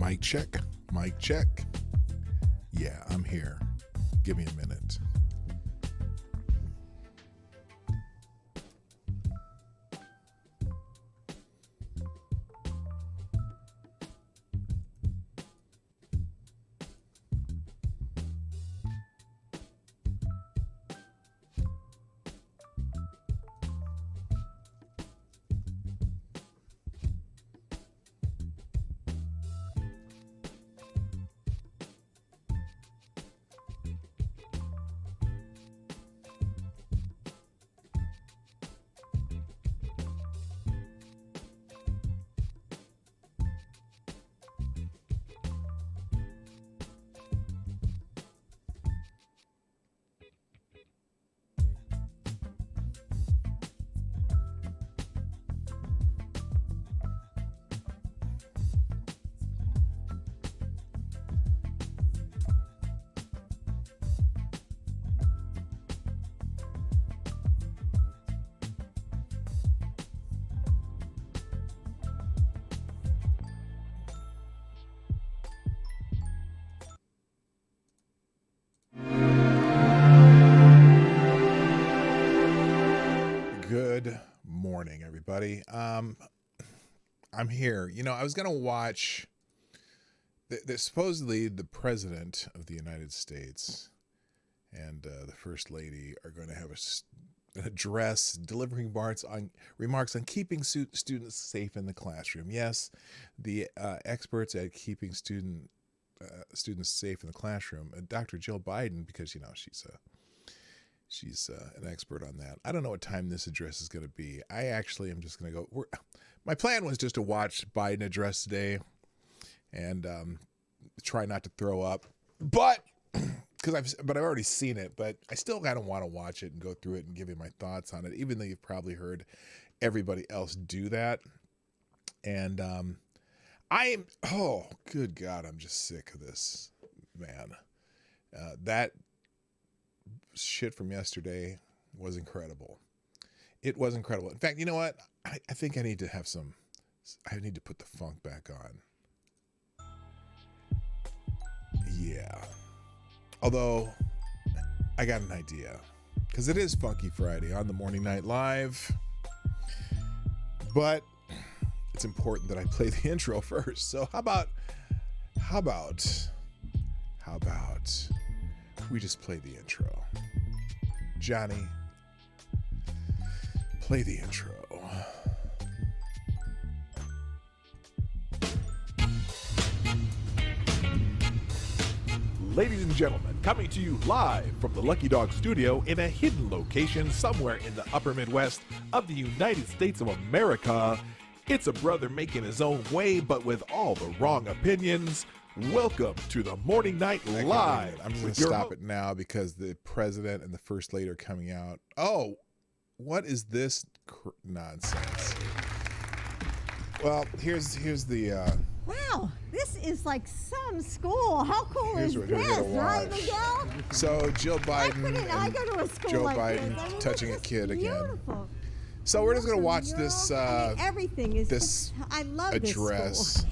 Mic check. Mic check. Yeah, I'm here. Give me a minute. Good morning, everybody. I'm here. You know, I was going to watch supposedly the president of the United States and the first lady are going to have an address delivering remarks on keeping students safe in the classroom. Yes, the experts at keeping students safe in the classroom, Dr. Jill Biden, because, you know, she's an expert on that. I don't know what time this address is going to be. I actually am just going to go. My plan was just to watch Biden address today and try not to throw up, but I've already seen it. But I still kind of want to watch it and go through it and give you my thoughts on it, even though you've probably heard everybody else do that. And oh, good God, I'm just sick of this, man. That shit from yesterday was incredible. It was incredible. In fact, you know what? I think I need to put the funk back on. Yeah. Although, I got an idea. Because it is Funky Friday on the Morning Night Live. But it's important that I play the intro first. So how about we just play the intro? Johnny, play the intro. Ladies and gentlemen, coming to you live from the Lucky Dog studio in a hidden location somewhere in the upper Midwest of the United States of America, it's a brother making his own way, but with all the wrong opinions. Welcome to the Morning Night Live. I'm just going to stop it now because the president and the first lady are coming out. Oh, what is this nonsense? Well, here's the... Wow, this is like some school. How cool is this, right, Miguel? So Jill Biden, I go to a school Joe like Biden this. I mean, touching a kid beautiful. again. So we're just going to watch this everything is this I love address. This school.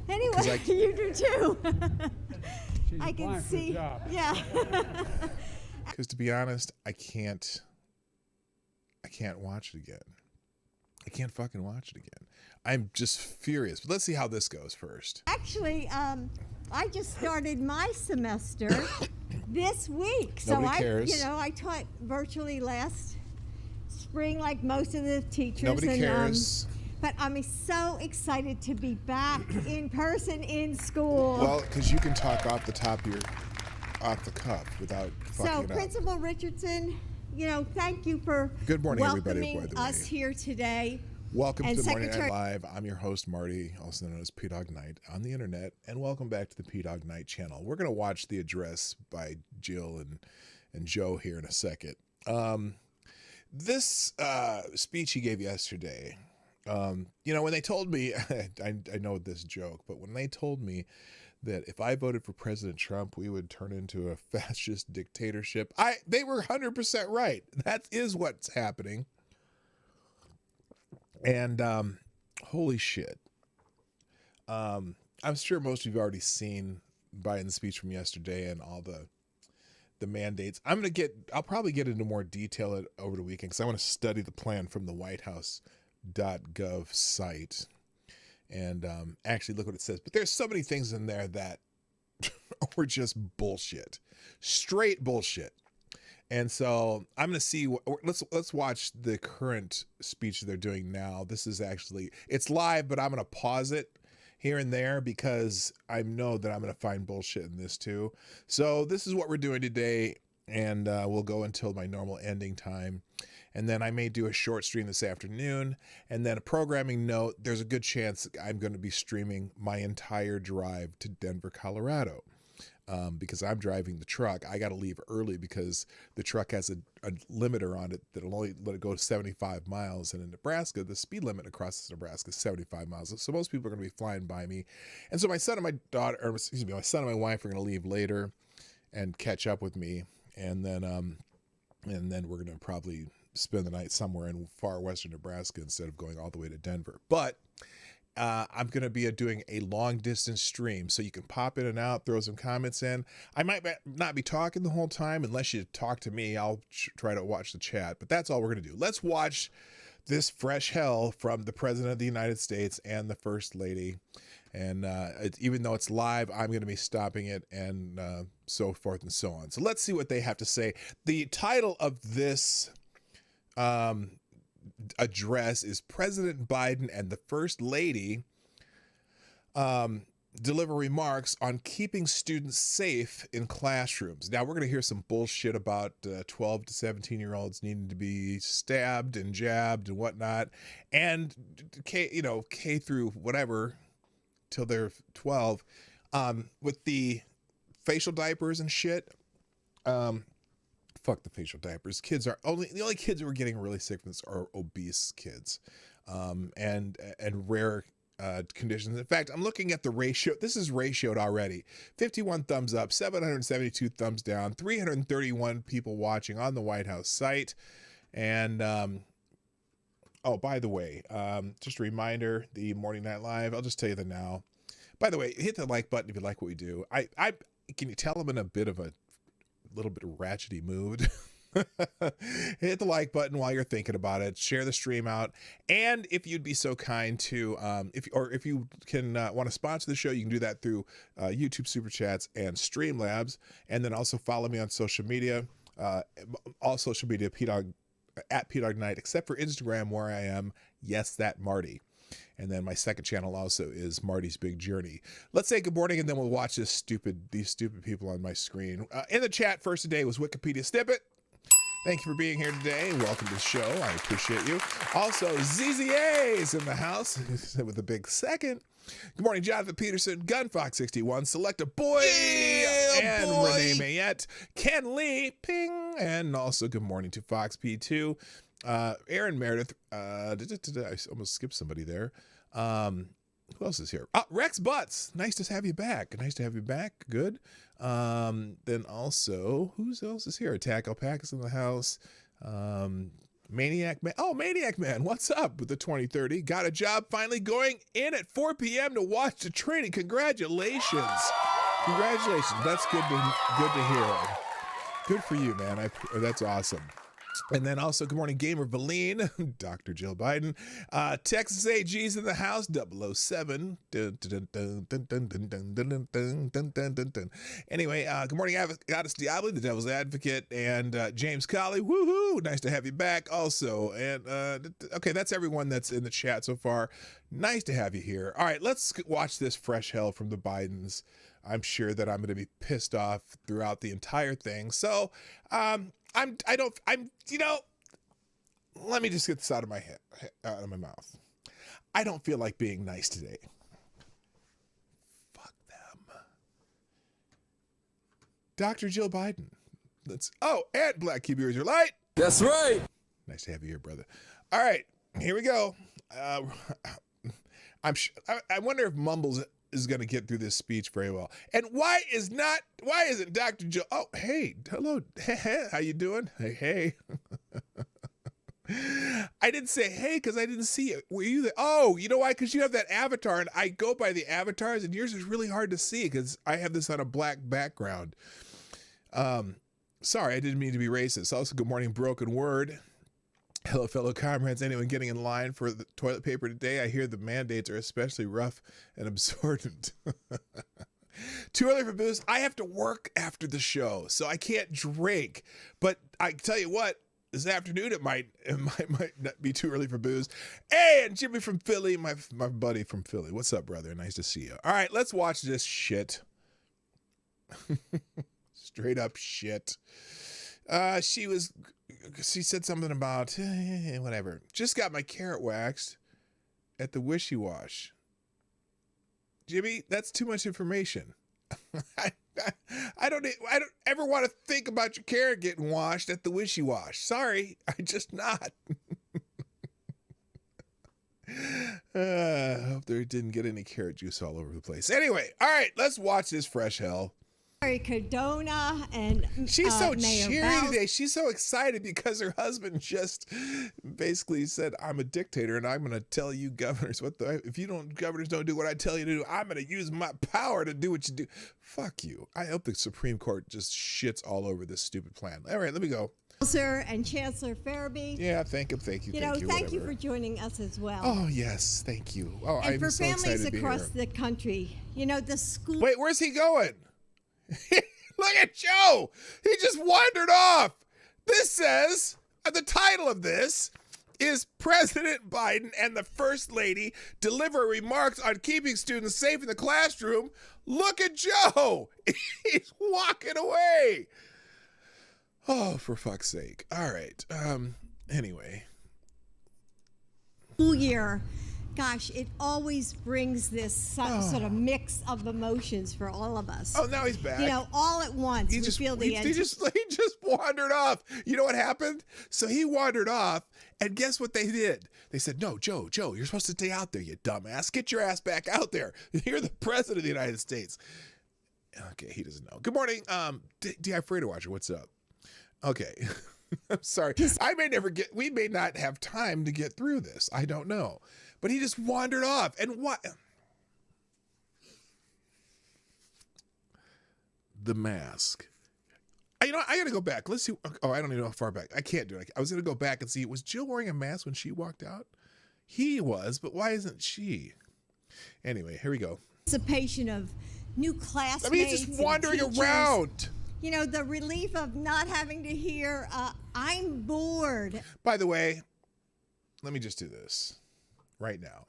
Anyway, you do too. I can see. Yeah. Because to be honest, I can't watch it again. I can't fucking watch it again. I'm just furious. But let's see how this goes first. Actually, I just started my semester this week. Nobody cares. I taught virtually last spring, like most of the teachers. Nobody cares. But I'm so excited to be back in person in school. Well, because you can talk off the cuff without fucking So, it up. Principal Richardson, thank you for Good morning, welcoming everybody, by the us way. here today. Welcome And to the Morning Secretary- Night Live. I'm your host, Marty, also known as Dawg Knight on the internet, and welcome back to the Dawg Knight Channel. We're going to watch the address by Jill and Joe here in a second. This speech he gave yesterday, when they told me, I know this joke, but when they told me that if I voted for President Trump, we would turn into a fascist dictatorship, they were 100% right. That is what's happening. And holy shit. I'm sure most of you have already seen Biden's speech from yesterday and all the mandates. I'll probably get into more detail over the weekend because I want to study the plan from the whitehouse.gov site and actually look what it says. But there's so many things in there that were just bullshit, straight bullshit. And so I'm going to see, let's watch the current speech they're doing now. This is actually, it's live, but I'm going to pause it here and there because I know that I'm going to find bullshit in this too. So this is what we're doing today, and we'll go until my normal ending time. And then I may do a short stream this afternoon. And then a programming note, there's a good chance I'm going to be streaming my entire drive to Denver, Colorado. Because I'm driving the truck. I got to leave early because the truck has a limiter on it that'll only let it go to 75 miles. And in Nebraska, the speed limit across Nebraska is 75 miles. So most people are going to be flying by me. And so my son and my daughter, or excuse me, my son and my wife are going to leave later and catch up with me. And then we're going to probably spend the night somewhere in far western Nebraska instead of going all the way to Denver. But I'm going to be doing a long distance stream, so you can pop in and out, throw some comments in. I might not be talking the whole time unless you talk to me. I'll try to watch the chat, but that's all we're going to do. Let's watch this fresh hell from the President of the United States and the First Lady. And even though it's live, I'm going to be stopping it and so forth and so on. So let's see what they have to say. The title of this address is President Biden and the First Lady deliver remarks on keeping students safe in classrooms. Now, we're going to hear some bullshit about 12 to 17-year-olds needing to be stabbed and jabbed and whatnot. And K through whatever till they're 12 with the facial diapers and shit. Fuck the facial diapers. The only kids who are getting really sick from this are obese kids, and rare conditions. In fact, I'm looking at the ratio. This is ratioed already. 51 thumbs up, 772 thumbs down, 331 people watching on the White House site. And oh, by the way, just a reminder: the Morning Night Live. I'll just tell you the now. By the way, hit the like button if you like what we do. I can you tell I'm in a bit of a little bit ratchety mood. Hit the like button while you're thinking about it. Share the stream out, and if you'd be so kind to if you can want to sponsor the show, you can do that through YouTube Super Chats and Streamlabs. And then also follow me on social media, all social media, at PDawgKnight, except for Instagram, where I am Yes That Marty. And then my second channel also is Marty's Big Journey. Let's say good morning, and then we'll watch these stupid people on my screen. In the chat first today was Wikipedia Snippet. Thank you for being here today. Welcome to the show. I appreciate you. Also, ZZA is in the house with a big second. Good morning, Jonathan Peterson, Gunfox61, Select a Boy, and boy. Renee Mayette, Ken Lee, Ping, and also good morning to Fox P2. Aaron Meredith, I almost skipped somebody there. Who else is here? Rex Butts. Nice to have you back. Good. Then also, who else is here? Attack Alpaca's in the house. Maniac Man. Oh, Maniac Man. What's up with the 2030? Got a job finally going in at 4 p.m. to watch the training. Congratulations. That's good to hear. Good for you, man. That's awesome. And then also, good morning, Gamer Valine, Dr. Jill Biden, Texas AG's in the house, 007. Anyway, good morning, Goddess Diablo, the Devil's Advocate, and James Colley. Woohoo! Nice to have you back also. And okay, that's everyone that's in the chat so far. Nice to have you here. All right, let's watch this fresh hell from the Bidens. I'm sure that I'm going to be pissed off throughout the entire thing. So, let me just get this out of my head, out of my mouth. I don't feel like being nice today. Fuck them. Dr. Jill Biden. And Black Keep Yours Your Light. That's right. Nice to have you here, brother. All right, here we go. I wonder if Mumbles is going to get through this speech very well. And why isn't Dr. Jill? Oh, hey, hello. Hey, how you doing? Hey. I didn't say hey because I didn't see it. Were you there? Oh, you know why? Because you have that avatar, and I go by the avatars, and yours is really hard to see because I have this on a black background. Sorry, I didn't mean to be racist. Also, good morning, Broken Word. Hello, fellow comrades. Anyone getting in line for the toilet paper today? I hear the mandates are especially rough and absorbent. Too early for booze. I have to work after the show, so I can't drink. But I tell you what, this afternoon it might not be too early for booze. Hey, and Jimmy from Philly, my buddy from Philly. What's up, brother? Nice to see you. All right, let's watch this shit. Straight up shit. She said something about whatever. Just got my carrot waxed at the Wishy Wash. Jimmy, that's too much information. I don't ever want to think about your carrot getting washed at the Wishy Wash. Sorry, I just not. I hope they didn't get any carrot juice all over the place. Anyway, all right, let's watch this fresh hell. Cardona and she's so Mayor cheery Bowles. today. She's so excited because her husband just basically said, "I'm a dictator, and I'm going to tell you, governors, governors don't do what I tell you to do. I'm going to use my power to do what you do." Fuck you. I hope the Supreme Court just shits all over this stupid plan. All right, let me go. Sir and Chancellor Farabee. Yeah, thank you. Thank you whatever. for joining us as well. Oh yes, thank you. Oh, and I'm for so excited families to be across here. the country, the school. Wait, where's he going? Look at Joe. He just wandered off. This says, the title of this is President Biden and the First Lady deliver remarks on keeping students safe in the classroom. Look at Joe. He's walking away. Oh, for fuck's sake. All right. Anyway. School year. Gosh, it always brings this sort of mix of emotions for all of us. Oh, now he's back. All at once. He just wandered off. You know what happened? So he wandered off, and guess what they did? They said, "No, Joe, you're supposed to stay out there, you dumbass. Get your ass back out there. You're the president of the United States." Okay, he doesn't know. Good morning, D.I. Fredo Watcher. What's up? Okay. I'm sorry. We may not have time to get through this. I don't know. But he just wandered off. And what? The mask. I got to go back. Let's see. Oh, I don't even know how far back. I can't do it. I was going to go back and see. Was Jill wearing a mask when she walked out? He was, but why isn't she? Anyway, here we go. Anticipation of new classmates. I mean, he's just wandering around. The relief of not having to hear, I'm bored. By the way, let me just do this right now.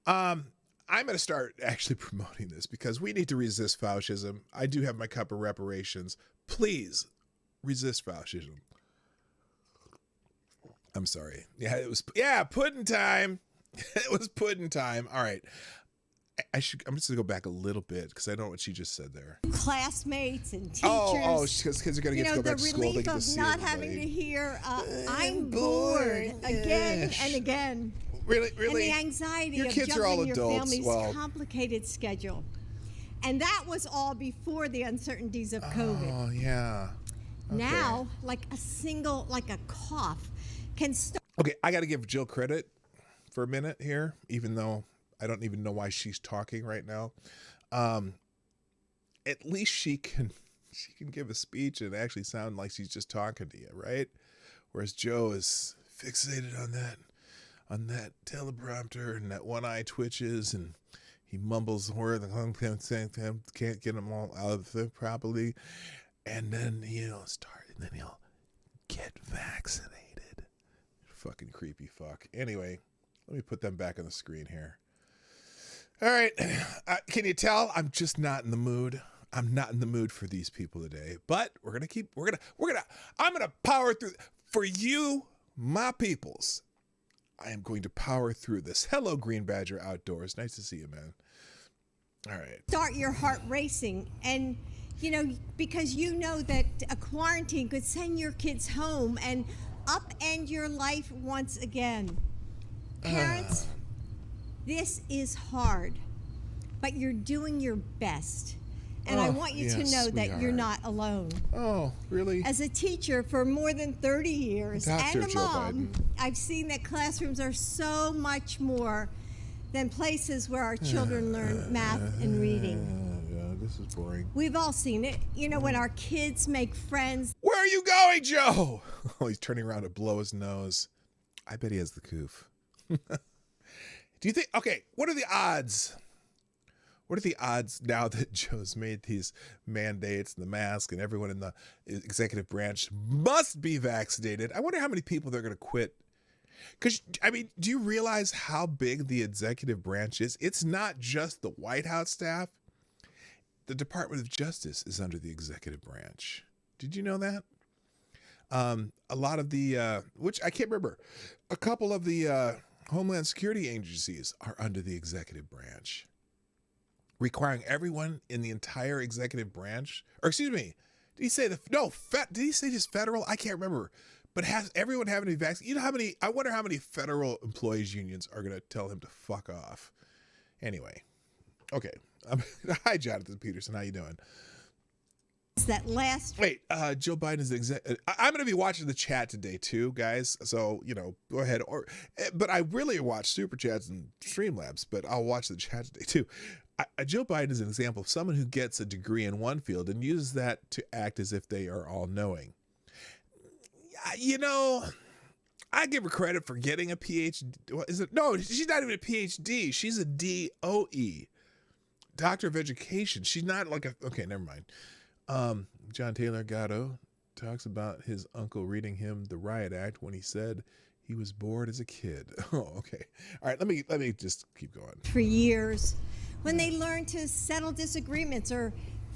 I'm going to start actually promoting this because we need to resist Faucism. I do have my cup of reparations. Please resist Faucism. I'm sorry. Yeah, pudding time. It was pudding time. All right. I'm just going to go back a little bit because I don't know what she just said there. Classmates and teachers. Oh, because kids are going to get to go back to school. The relief of not having to hear, I'm bored again and again. Really? And the anxiety of juggling your family's complicated schedule. And that was all before the uncertainties of COVID. Oh, yeah. Okay. Now, like a cough can start. Okay, I got to give Jill credit for a minute here, even though I don't even know why she's talking right now. At least she can give a speech and actually sound like she's just talking to you, right? Whereas Joe is fixated on that teleprompter, and that one eye twitches, and he mumbles the word, can't get them all out of it properly, and then he'll get vaccinated. Fucking creepy fuck. Anyway, let me put them back on the screen here. All right, can you tell I'm just not in the mood? I'm not in the mood for these people today, but I'm gonna power through for you, my peoples. I am going to power through this. Hello, Green Badger Outdoors. Nice to see you, man. All right. Start your heart racing, and because that a quarantine could send your kids home and upend your life once again. Parents, this is hard, but you're doing your best. And I want you to know that you're not alone. Oh, really? As a teacher for more than 30 years Dr. and a Joe mom, Biden. I've seen that classrooms are so much more than places where our children learn math and reading. Yeah, this is boring. We've all seen it. You know, when our kids make friends. Where are you going, Joe? Oh, he's turning around to blow his nose. I bet he has the coof. Do you think, okay, what are the odds? What are the odds now that Joe's made these mandates and the mask and everyone in the executive branch must be vaccinated? I wonder how many people they're going to quit. Because, I mean, do you realize how big the executive branch is? It's not just the White House staff. The Department of Justice is under the executive branch. Did you know that? A lot of the, which I can't remember, a couple of the Homeland Security agencies are under the executive branch, requiring everyone in the entire executive branch, or excuse me, did he say did he say just federal? I can't remember, but has everyone having to be vaccinated? You know how many, I wonder how many federal employees unions are going to tell him to fuck off. Anyway, okay. Hi, Jonathan Peterson. How you doing? That last. Wait, Joe Biden is I'm going to be watching the chat today too, guys. So, you know, go ahead. But I really watch SuperChats and Streamlabs, but I'll watch the chat today too. Joe Biden is an example of someone who gets a degree in one field and uses that to act as if they are all knowing. You know, I give her credit for getting a PhD. Is it? No, she's not even a PhD. She's a DOE, Doctor of Education. She's not like a, okay, never mind. John Taylor Gatto talks about his uncle reading him the Riot Act when he said he was bored as a kid. Oh, okay. All right, let me just keep going. For years, when they learn to settle disagreements or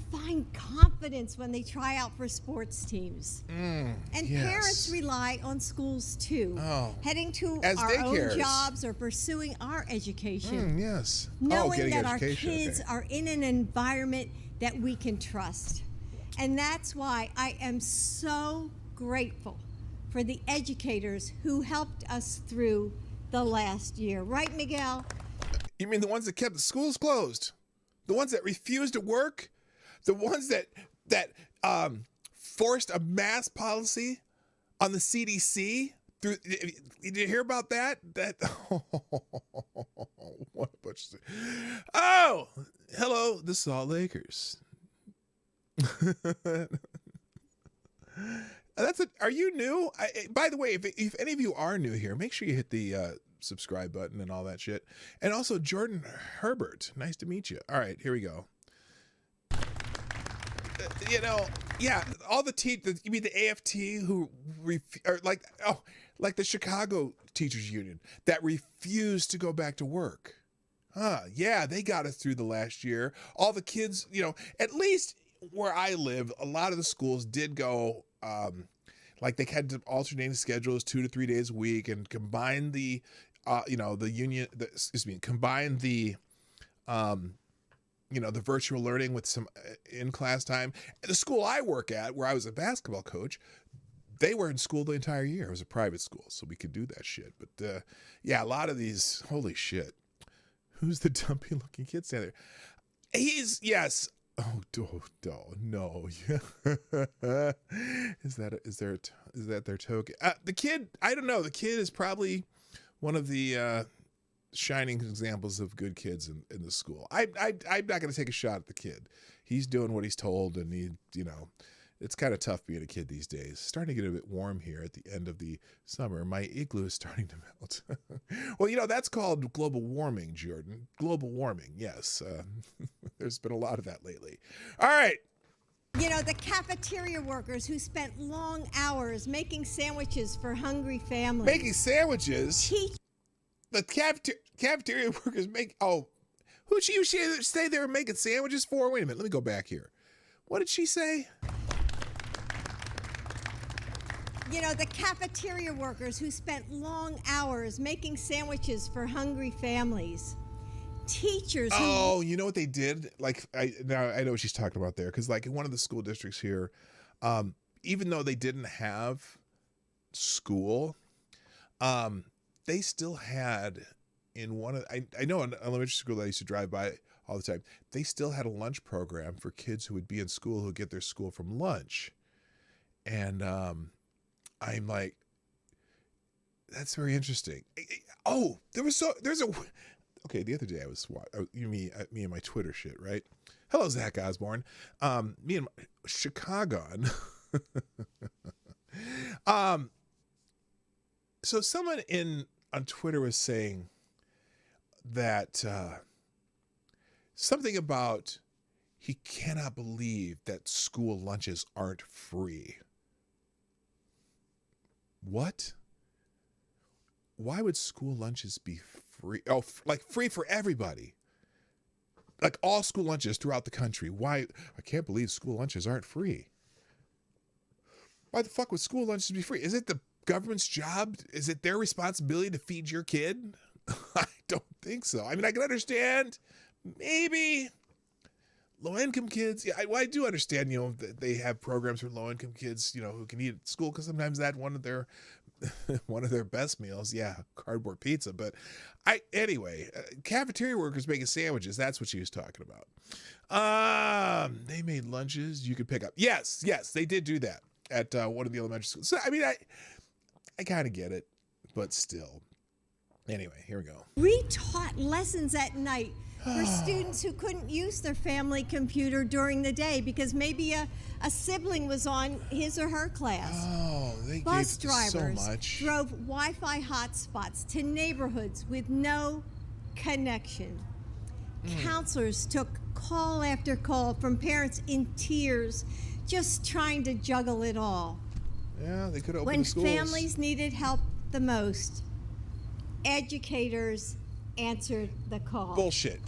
find confidence when they try out for sports teams. And yes. Parents rely on schools too, heading to As our daycares. own jobs or pursuing our education. Yes. Knowing getting that education. our kids Okay. are in an environment that we can trust. And that's why I am so grateful for the educators who helped us through the last year. Right, Miguel? You mean the ones that kept the schools closed? The ones that refused to work? The ones that forced a mask policy on the CDC? Did you hear about that? What a bunch of... Oh, hello, the Salt Lakers. Are you new? By the way, if any of you are new here, make sure you hit the subscribe button and all that shit. And also Jordan Herbert, nice to meet you. All right, here we go. You know, yeah, all the you mean the AFT who like the Chicago Teachers Union that refused to go back to work. Yeah, they got us through the last year. All the kids, you know, at least where I live, a lot of the schools did go, like they had alternating schedules 2 to 3 days a week and combine the, combine the, the virtual learning with some in-class time. And the school I work at, where I was a basketball coach, they were in school the entire year. It was a private school, so we could do that shit. But yeah, a lot of these, holy shit. Who's the dumpy looking kid standing there? Yes. Oh, no. Is that their token? The kid, I don't know. The kid is probably one of the shining examples of good kids in the school. I'm not going to take a shot at the kid. He's doing what he's told, and it's kind of tough being a kid these days. It's starting to get a bit warm here at the end of the summer. My igloo is starting to melt. Well, that's called global warming, Jordan. Global warming, yes. There's been a lot of that lately. All right. The cafeteria workers who spent long hours making sandwiches for hungry families. Making sandwiches? The cafeteria workers who'd she say they were making sandwiches for? Wait a minute, let me go back here. What did she say? The cafeteria workers who spent long hours making sandwiches for hungry families. Teachers who... Oh, you know what they did? I know what she's talking about there. Because in one of the school districts here, even though they didn't have school, they still had in one of... I know an elementary school that I used to drive by all the time. They still had a lunch program for kids who would be in school who get their school from lunch. And I'm like, that's very interesting. Oh, there's a, okay, the other day I was, me and my Twitter shit, right? Hello, Zach Osborne. Me and Chicago. So someone on Twitter was saying that something about he cannot believe that school lunches aren't free. What? Why would school lunches be free? Oh, like free for everybody. Like all school lunches throughout the country. Why? I can't believe school lunches aren't free. Why the fuck would school lunches be free? Is it the government's job? Is it their responsibility to feed your kid? I don't think so. I mean, I can understand maybe low-income kids. Yeah, I do understand, that they have programs for low-income kids, who can eat at school, because sometimes that's one of their best meals. Yeah, cardboard pizza. But anyway, cafeteria workers making sandwiches. That's what she was talking about. They made lunches you could pick up. Yes, they did do that at one of the elementary schools. So, I mean, I kind of get it, but still. Anyway, here we go. We taught lessons at night for students who couldn't use their family computer during the day because maybe a sibling was on his or her class. Oh, they Bus gave drivers so much. drove Wi-Fi hotspots to neighborhoods with no connection. Counselors took call after call from parents in tears, just trying to juggle it all. Yeah, they could open When the schools. families needed help the most, educators answered the call. Bullshit.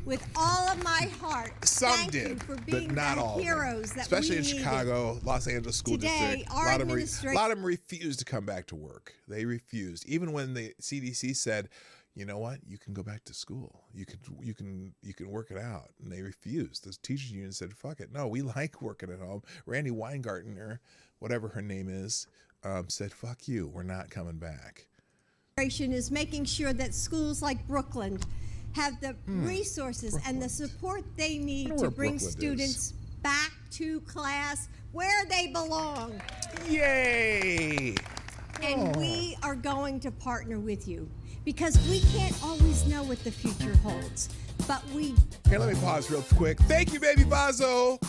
With all of my heart, Some thank did, you for but being not the all of them. heroes that Especially we in needed. Chicago, Los Angeles School Today, District. our A administration- lot of them refused to come back to work. They refused, even when the CDC said, "You know what? You can go back to school. You can work it out." And they refused. The teachers union said, "Fuck it. No, we like working at home." Randy Weingarten, or whatever her name is, said, "Fuck you. We're not coming back." Is making sure that schools like Brooklyn have the resources and the support they need wonder to where bring Brooklyn students back to class where they belong. Yay! And we are going to partner with you because we can't always know what the future holds, but we. Here, let me pause real quick. Thank you, Baby Vazo,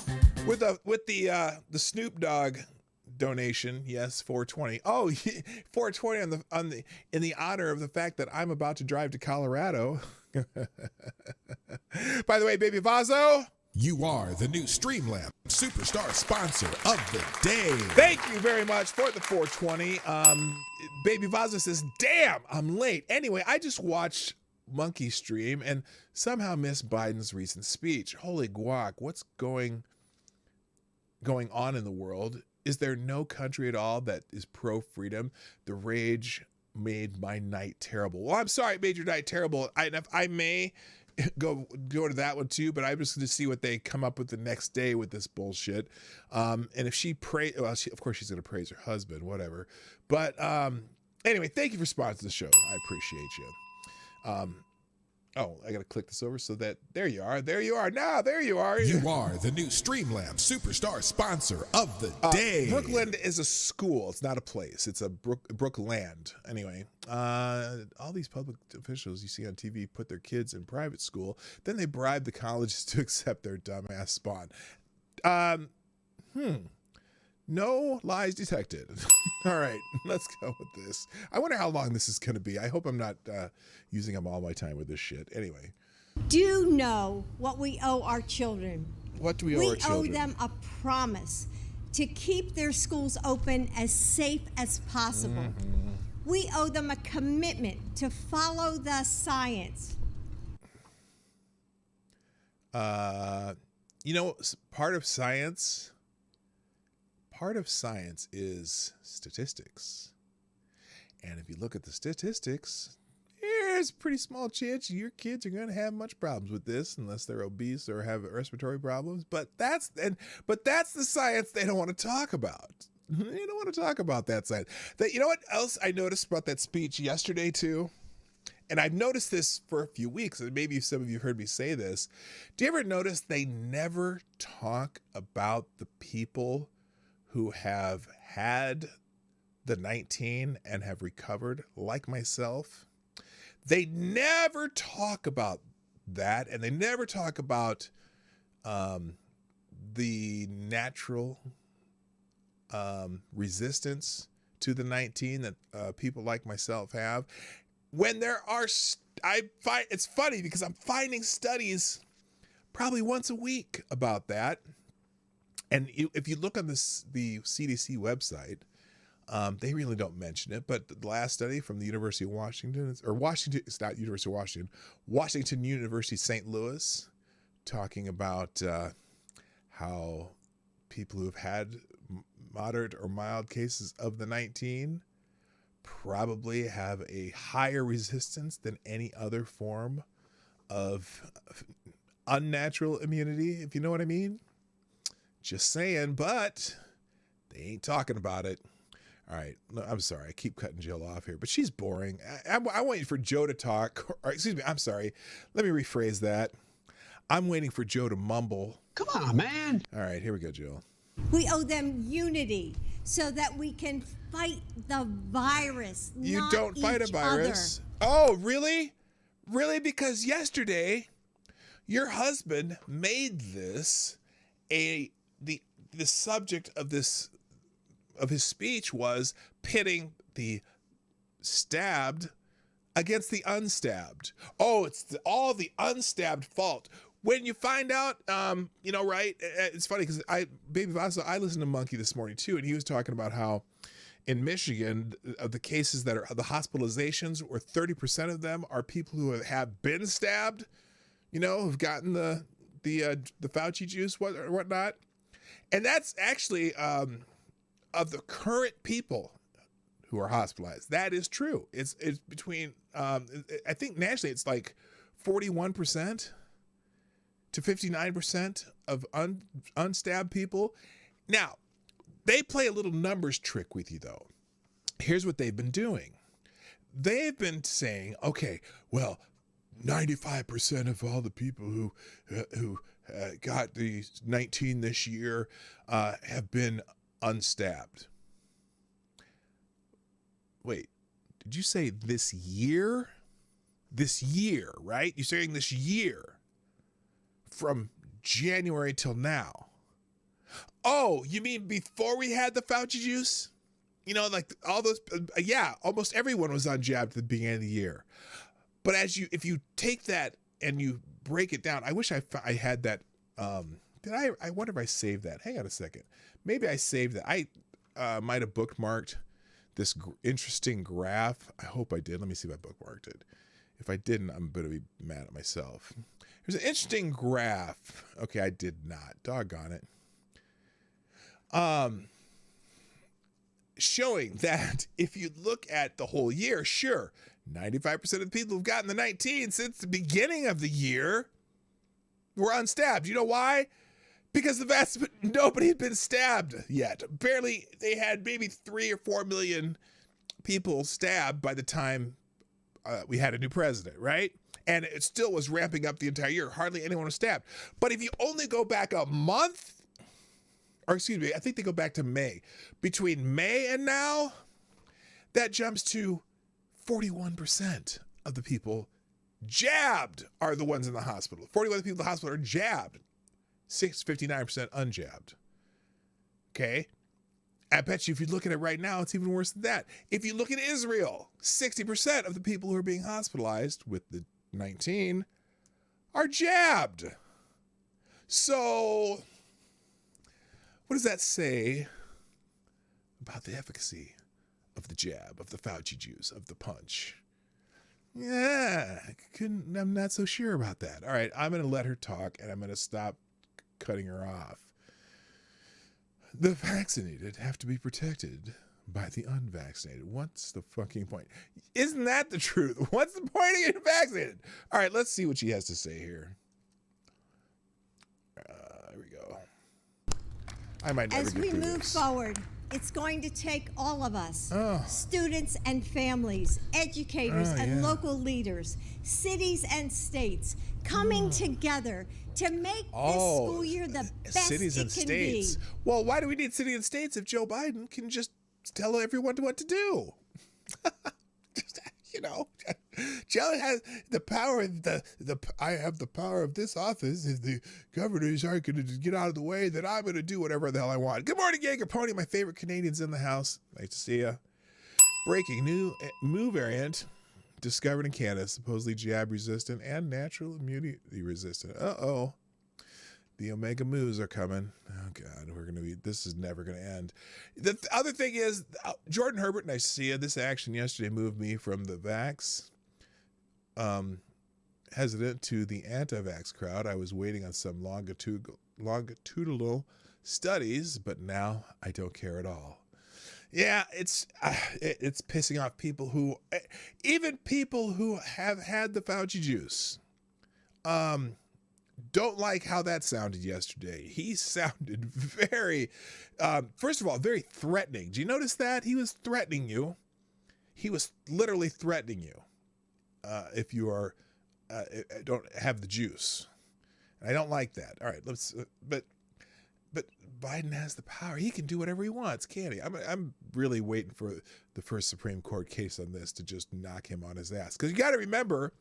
with the Snoop Dogg donation. Yes, 420. Oh, 420 in the honor of the fact that I'm about to drive to Colorado. By the way, Baby Vazo, You are the new Streamlamp Superstar sponsor of the day. thank you very much for the 420. Baby Vazo says, "Damn, I'm late." Anyway, I just watched Monkey Stream and somehow missed Biden's recent speech. Holy guac, what's going on in the world? Is there no country at all that is pro-freedom? The rage made my night terrible. Well, I'm sorry it made your night terrible. I may go to that one too, but I'm just going to see what they come up with the next day with this bullshit. And if she of course she's going to praise her husband, whatever. But anyway, thank you for sponsoring the show. I appreciate you. Oh, I got to click this over so that there you are. There you are. Now, there you are. You are the new Streamlamp Superstar sponsor of the day. Brooklyn is a school. It's not a place. It's a Brookland. Anyway, all these public officials you see on TV put their kids in private school. Then they bribe the colleges to accept their dumbass spawn. No lies detected. All right, let's go with this. I wonder how long this is going to be. I hope I'm not using up all my time with this shit. Anyway. Do know what we owe our children. What do we owe our children? We owe them a promise to keep their schools open as safe as possible. Mm-hmm. We owe them a commitment to follow the science. Part of science is statistics. And if you look at the statistics, there's a pretty small chance your kids are going to have much problems with this unless they're obese or have respiratory problems. But that's the science they don't want to talk about. They don't want to talk about that science. You know what else I noticed about that speech yesterday too? and I've noticed this for a few weeks, and maybe some of you heard me say this. Do you ever notice they never talk about the people who have had the 19 and have recovered, like myself? They never talk about that, and they never talk about the natural resistance to the 19 that people like myself have. When there are, I find it's funny because I'm finding studies probably once a week about that. And if you look on the CDC website, they really don't mention it. But the last study from the University of Washington, or Washington, it's not University of Washington, Washington University, St. Louis, talking about how people who have had moderate or mild cases of the 19 probably have a higher resistance than any other form of unnatural immunity, if you know what I mean. Just saying, but they ain't talking about it. All right, no, I'm sorry, I keep cutting Jill off here, but she's boring. I'm waiting for Joe to talk. Or, excuse me, I'm sorry. Let me rephrase that. I'm waiting for Joe to mumble. Come on, man. All right, here we go, Jill. We owe them unity so that we can fight the virus. You don't fight a virus. Oh, really? Really? Because yesterday, your husband made this the subject of his speech was pitting the stabbed against the unstabbed. Oh, it's all the unstabbed fault. When you find out, right? It's funny because I listened to Monkey this morning too, and he was talking about how in Michigan, of the cases that are the hospitalizations, where 30% of them are people who have been stabbed, who've gotten the Fauci juice, or whatnot, and that's actually of the current people who are hospitalized. That is true. It's between I think nationally it's like 41%. to 59% of unstabbed people. Now, they play a little numbers trick with you, though. Here's what they've been doing. They've been saying, okay, well, 95% of all the people who got the 19 this year have been unstabbed. Wait, did you say this year? This year, right? You're saying this year. From January till now. Oh, you mean before we had the Fauci juice? Like all those, almost everyone was unjabbed at the beginning of the year. But if you take that and you break it down, I wish I had that. I wonder if I saved that. Hang on a second. Maybe I saved that. I might have bookmarked this interesting graph. I hope I did. Let me see if I bookmarked it. If I didn't, I'm going to be mad at myself. There's an interesting graph. Okay, I did not. Doggone it. Showing that if you look at the whole year, sure, 95% of the people who've gotten the 19 since the beginning of the year were unstabbed. You know why? Because nobody had been stabbed yet. Barely, they had maybe 3 or 4 million people stabbed by the time we had a new president, right? And it still was ramping up the entire year. Hardly anyone was stabbed. But if you only go back a month, or excuse me, I think they go back to May. Between May and now, that jumps to 41% of the people jabbed are the ones in the hospital. 41% of the people in the hospital are jabbed. 59% unjabbed. Okay? I bet you if you look at it right now, it's even worse than that. If you look at Israel, 60% of the people who are being hospitalized with the 19 are jabbed. So, what does that say about the efficacy of the jab, of the Fauci juice, of the punch? Yeah, I'm not so sure about that. All right, I'm going to let her talk, and I'm going to stop cutting her off. The vaccinated have to be protected by the unvaccinated. What's the fucking point? Isn't that the truth? What's the point of getting vaccinated? All right, let's see what she has to say here. Here we go. I might never As get we through move this. forward, it's going to take all of us, Oh. students and families, educators Oh, and yeah. local leaders, cities and states, coming together to make this school year the best cities and it can states. be. Well, why do we need cities and states if Joe Biden can just tell everyone what to do? Just, Joe has the power. I have the power of this office. If the governors aren't going to get out of the way, then I'm going to do whatever the hell I want. Good morning, Jaeger Pony, my favorite Canadians in the house. Nice to see you. Breaking new Mu variant discovered in Canada, supposedly jab resistant and natural immunity resistant. Uh-oh. The Omega Moos are coming. Oh, God, this is never going to end. The other thing is, Jordan Herbert, nice to see you. This action yesterday moved me from the vax hesitant to the anti-vax crowd. I was waiting on some longitudinal studies, but now I don't care at all. Yeah, it's pissing off people who, even people who have had the Fauci juice, don't like how that sounded yesterday. He sounded very, first of all, very threatening. Do you notice that? He was threatening you. He was literally threatening you if you are don't have the juice. And I don't like that. All right, but Biden has the power. He can do whatever he wants, can't he? I'm really waiting for the first Supreme Court case on this to just knock him on his ass. Because you got to remember,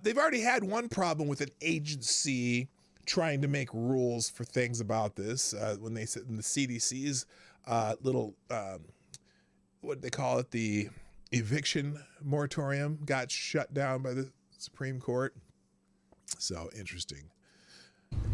they've already had one problem with an agency trying to make rules for things about this. When they said in the CDC's little, what do they call it? The eviction moratorium got shut down by the Supreme Court. So interesting.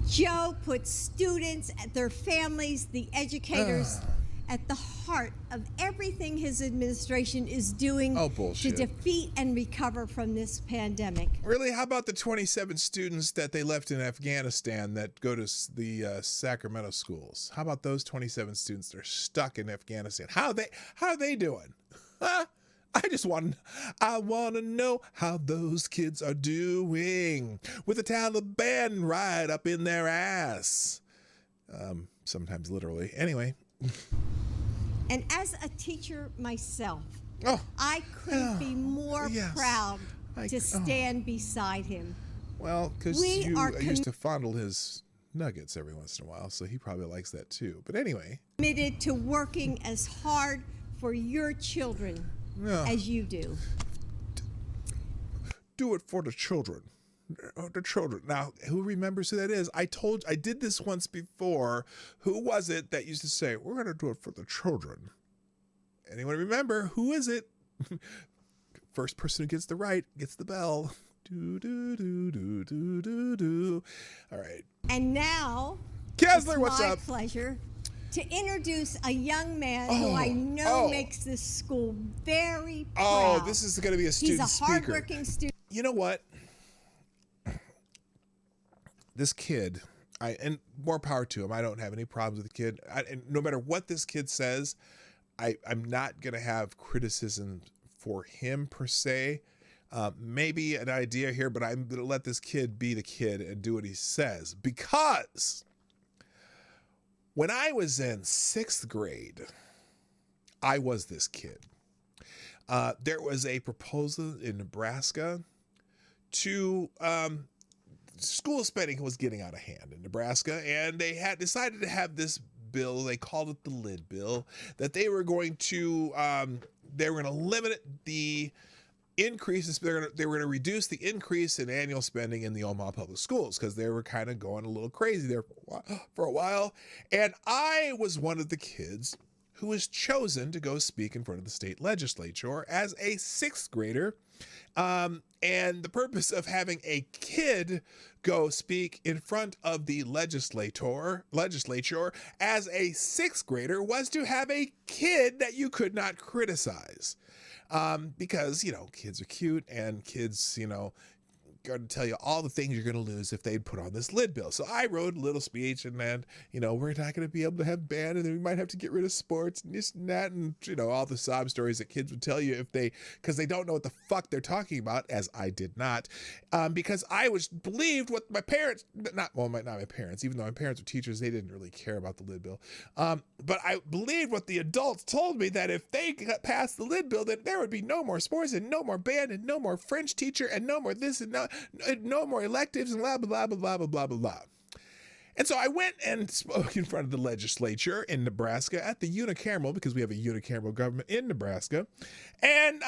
Joe puts students, their families, the educators at the heart of everything his administration is doing to bullshit. defeat and recover from this pandemic. Really? How about the 27 students that they left in Afghanistan that go to the Sacramento schools? How about those 27 students that are stuck in Afghanistan? How are they doing? Huh? I want to know how those kids are doing with the Taliban right up in their ass. Sometimes literally. Anyway. And as a teacher myself, Oh, I couldn't be more yes. proud to stand beside him. Well, because We you are used to fondle his nuggets every once in a while, so he probably likes that too. But anyway. Committed to working as hard for your children as you do. Do it for the children. The children. Now, who remembers who that is? I did this once before. Who was it that used to say, we're going to do it for the children? Anyone remember? Who is it? First person who gets the right gets the bell. Do, do, do, do, do, do, do. All right. And now, Kessler, it's what's my up? pleasure to introduce a young man who I know makes this school very proud. Oh, this is going to be a student He's a speaker. hardworking student. You know what? This kid, and more power to him. I don't have any problems with the kid. And no matter what this kid says, I'm not going to have criticism for him per se. Maybe an idea here, but I'm going to let this kid be the kid and do what he says. Because when I was in 6th grade, I was this kid. There was a proposal in Nebraska to school spending was getting out of hand in Nebraska, and they had decided to have this bill. They called it the lid bill, that they were going to limit the increases. They were going to reduce the increase in annual spending in the Omaha public schools because they were kind of going a little crazy there for a while. And I was one of the kids who was chosen to go speak in front of the state legislature as a 6th grader. And the purpose of having a kid go speak in front of the legislature as a 6th grader was to have a kid that you could not criticize. Because, kids are cute and kids, going to tell you all the things you're going to lose if they'd put on this lid bill. So I wrote a little speech, and then, you know, we're not going to be able to have band, and then we might have to get rid of sports and this and that, and, you know, all the sob stories that kids would tell you because they don't know what the fuck they're talking about, as I did not, because I believed what my parents, not my parents, even though my parents were teachers, they didn't really care about the lid bill. But I believed what the adults told me, that if they got past the lid bill, that there would be no more sports and no more band and no more French teacher and no more this and no more electives and blah, blah, blah, blah, blah, blah, blah, blah. And so I went and spoke in front of the legislature in Nebraska at the unicameral, because we have a unicameral government in Nebraska. And,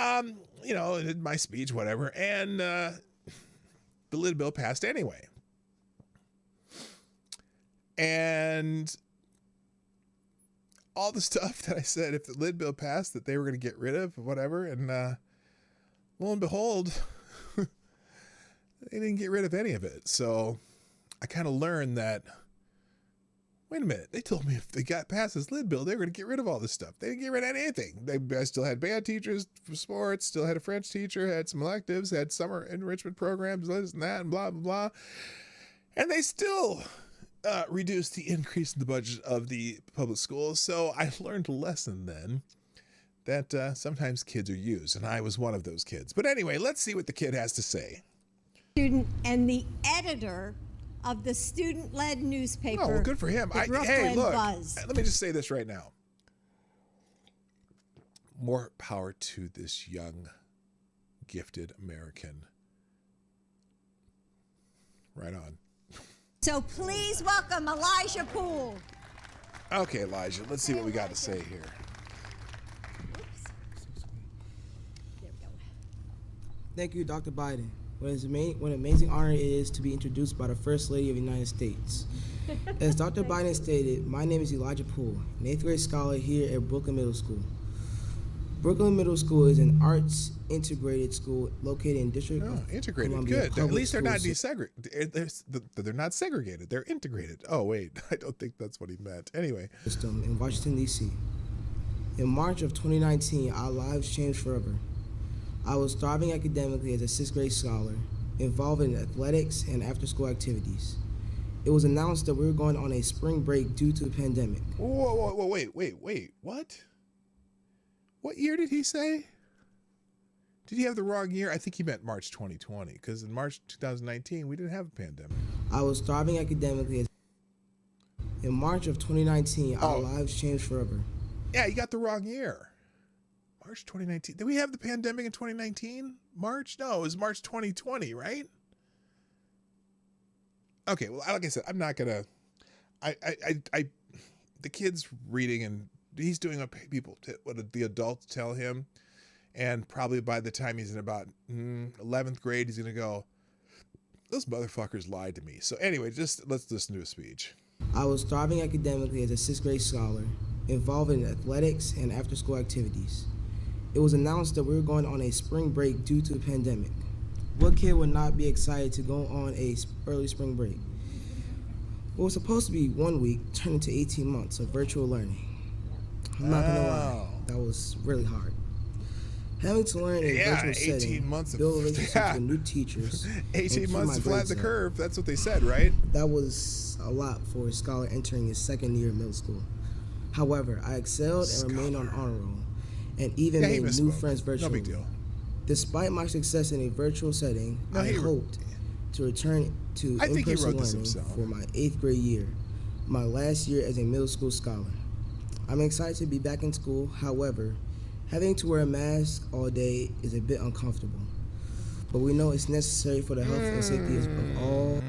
you know, did my speech, whatever. And the lid bill passed anyway. And all the stuff that I said, if the lid bill passed, that they were going to get rid of, whatever. And lo and behold, they didn't get rid of any of it. So I kind of learned that, wait a minute, they told me if they got past this lid bill, they were going to get rid of all this stuff. They didn't get rid of anything. I still had band teachers for sports, still had a French teacher, had some electives, had summer enrichment programs, this and that, and blah, blah, blah. And they still reduced the increase in the budget of the public schools. So I learned a lesson then that sometimes kids are used, and I was one of those kids. But anyway, let's see what the kid has to say. Student and the editor of the student-led newspaper. Oh, well, good for him. The Hey, look, Buzz. let me just say this right now. More power to this young, gifted American. Right on. So please welcome Elijah Poole. Okay, Elijah, let's see what we got to say here. There we go. Thank you, Dr. Biden. What an amazing honor it is to be introduced by the First Lady of the United States. As Dr. Biden stated, my name is Elijah Poole, an 8th grade scholar here at Brooklyn Middle School. Brooklyn Middle School is an arts integrated school located in District of integrated. Columbia Good. At least they're not Schools. they're not segregated. They're integrated. Oh, wait. I don't think that's what he meant. Anyway. System in Washington, D.C. In March of 2019, our lives changed forever. I was thriving academically as a 6th grade scholar, involved in athletics and after-school activities. It was announced that we were going on a spring break due to the pandemic. Whoa, wait. What? What year did he say? Did he have the wrong year? I think he meant March 2020, because in March 2019, we didn't have a pandemic. I was thriving academically. In March of 2019, our lives changed forever. Yeah, you got the wrong year. March 2019. Did we have the pandemic in 2019? March? No, it was March 2020, right? Okay, well, like I said, I'm not gonna. The kid's reading and he's doing what the adults tell him, and probably by the time he's in about 11th grade, he's gonna go, those motherfuckers lied to me. So anyway, let's listen to a speech. I was thriving academically as a 6th grade scholar, involved in athletics and after-school activities. It was announced that we were going on a spring break due to the pandemic. What kid would not be excited to go on a early spring break? What was supposed to be 1 week turned into 18 months of virtual learning. I'm not gonna lie, that was really hard. Having to learn in a virtual 18 setting, months of, build relationships with new teachers, 18 months to flatten the curve. That's what they said, right? That was a lot for a scholar entering his 2nd year of middle school. However, I excelled and remained on honor roll, and even made new friends virtually. No big deal. Despite my success in a virtual setting, I hoped to return to in-person learning for my 8th grade year, my last year as a middle school scholar. I'm excited to be back in school. However, having to wear a mask all day is a bit uncomfortable, but we know it's necessary for the health and safety of all.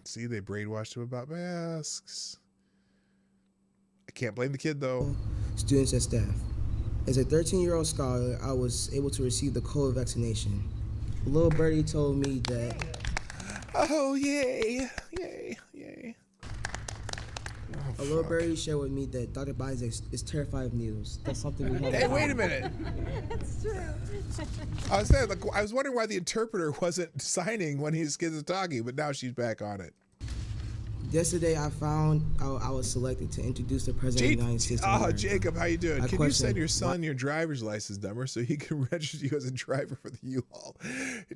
See, they brainwashed him about masks. I can't blame the kid, though. Students and staff. As a 13-year-old scholar, I was able to receive the COVID vaccination. A little birdie told me that... Oh, yay, yay, yay. A little birdie shared with me that Dr. Biden is terrified of needles. That's something we have. Hey, wait a minute. That's true. I was wondering why the interpreter wasn't signing when his kids are talking, but now she's back on it. Yesterday, I found I was selected to introduce the President of the United States of America. Jacob, how you doing? I Can you question send your son your driver's license number so he can register you as a driver for the U-Haul?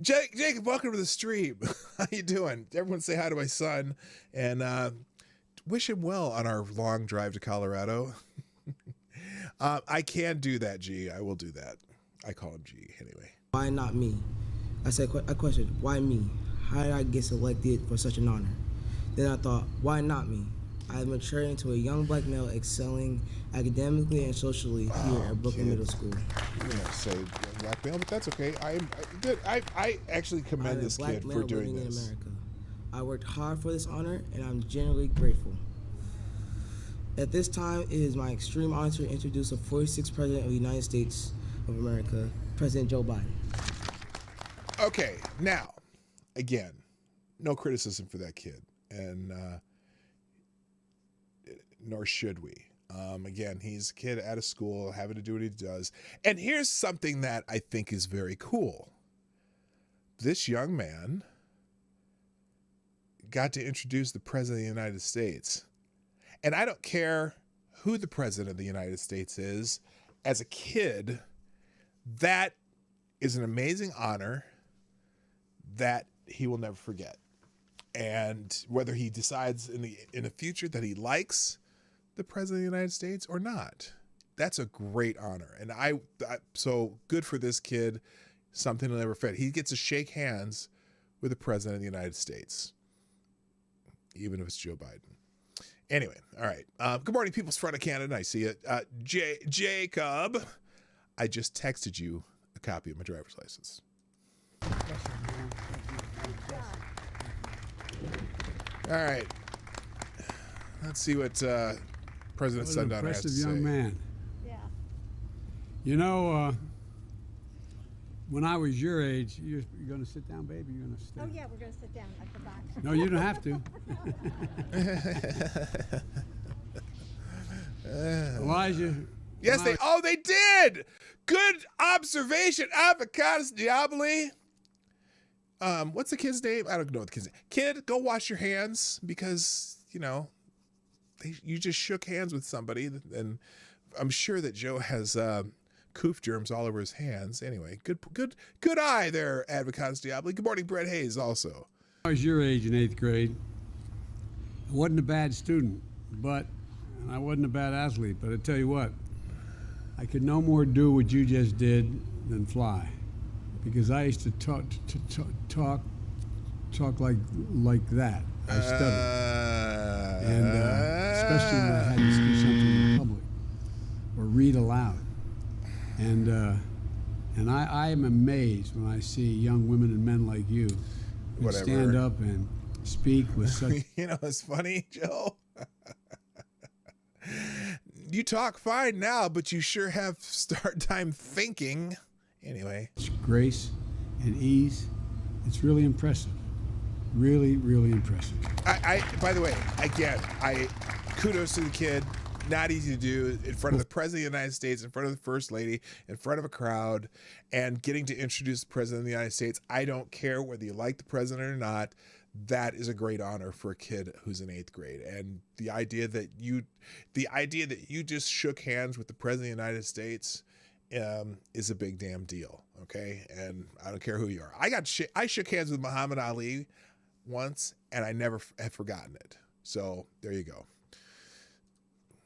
Jacob, welcome to the stream. How you doing? Everyone say hi to my son and wish him well on our long drive to Colorado. I can do that, G. I will do that. I call him G anyway. Why not me? I questioned, why me? How did I get selected for such an honor? Then I thought, why not me? I have matured into a young black male excelling academically and socially here at Brooklyn Middle School. You're gonna say young black male, but that's okay. I'm good. I actually commend this kid for doing this. In America. I worked hard for this honor, and I'm genuinely grateful. At this time, it is my extreme honor to introduce the 46th President of the United States of America, President Joe Biden. Okay, now, again, no criticism for that kid. And nor should we. Again, he's a kid out of school, having to do what he does. And here's something that I think is very cool. This young man got to introduce the President of the United States. And I don't care who the President of the United States is. As a kid, that is an amazing honor that he will never forget. And whether he decides in the future that he likes the President of the United States or not, that's a great honor. And I so good for this kid, something he'll never forget. He gets to shake hands with the President of the United States, even if it's Joe Biden. Anyway, all right. Good morning, People's Front of Canada. I see it. Jacob, I just texted you a copy of my driver's license. All right. Let's see what President Sundowner has to say. Impressive young man. Yeah. You know, when I was your age, you're going to sit down, baby? You're going to stay? Oh, yeah, we're going to sit down. I forgot. No, you don't have to. Elijah. Yes, they did. Good observation. Avocados Diaboli. What's the kid's name? I don't know what the kid's name. Kid, go wash your hands because, you know, you just shook hands with somebody, and I'm sure that Joe has coof germs all over his hands. Anyway, good eye there, Avocados Diaboli. Good morning, Brett Hayes also. I was your age in 8th grade. I wasn't a bad student, and I wasn't a bad athlete, but I tell you what, I could no more do what you just did than fly. Because I used to talk like that. I stuttered, and especially when I had to do something in public or read aloud. And I am amazed when I see young women and men like you who stand up and speak with such. You know, it's funny, Joe. You talk fine now, but you sure have start time thinking. Anyway. Grace and ease. It's really impressive. Really, really impressive. By the way, again, kudos to the kid. Not easy to do in front of the President of the United States, in front of the First Lady, in front of a crowd, and getting to introduce the President of the United States. I don't care whether you like the President or not. That is a great honor for a kid who's in 8th grade. And the idea that you just shook hands with the President of the United States is a big damn deal, okay? And I don't care who you are. I shook hands with Muhammad Ali once, and I never have forgotten it. So there you go.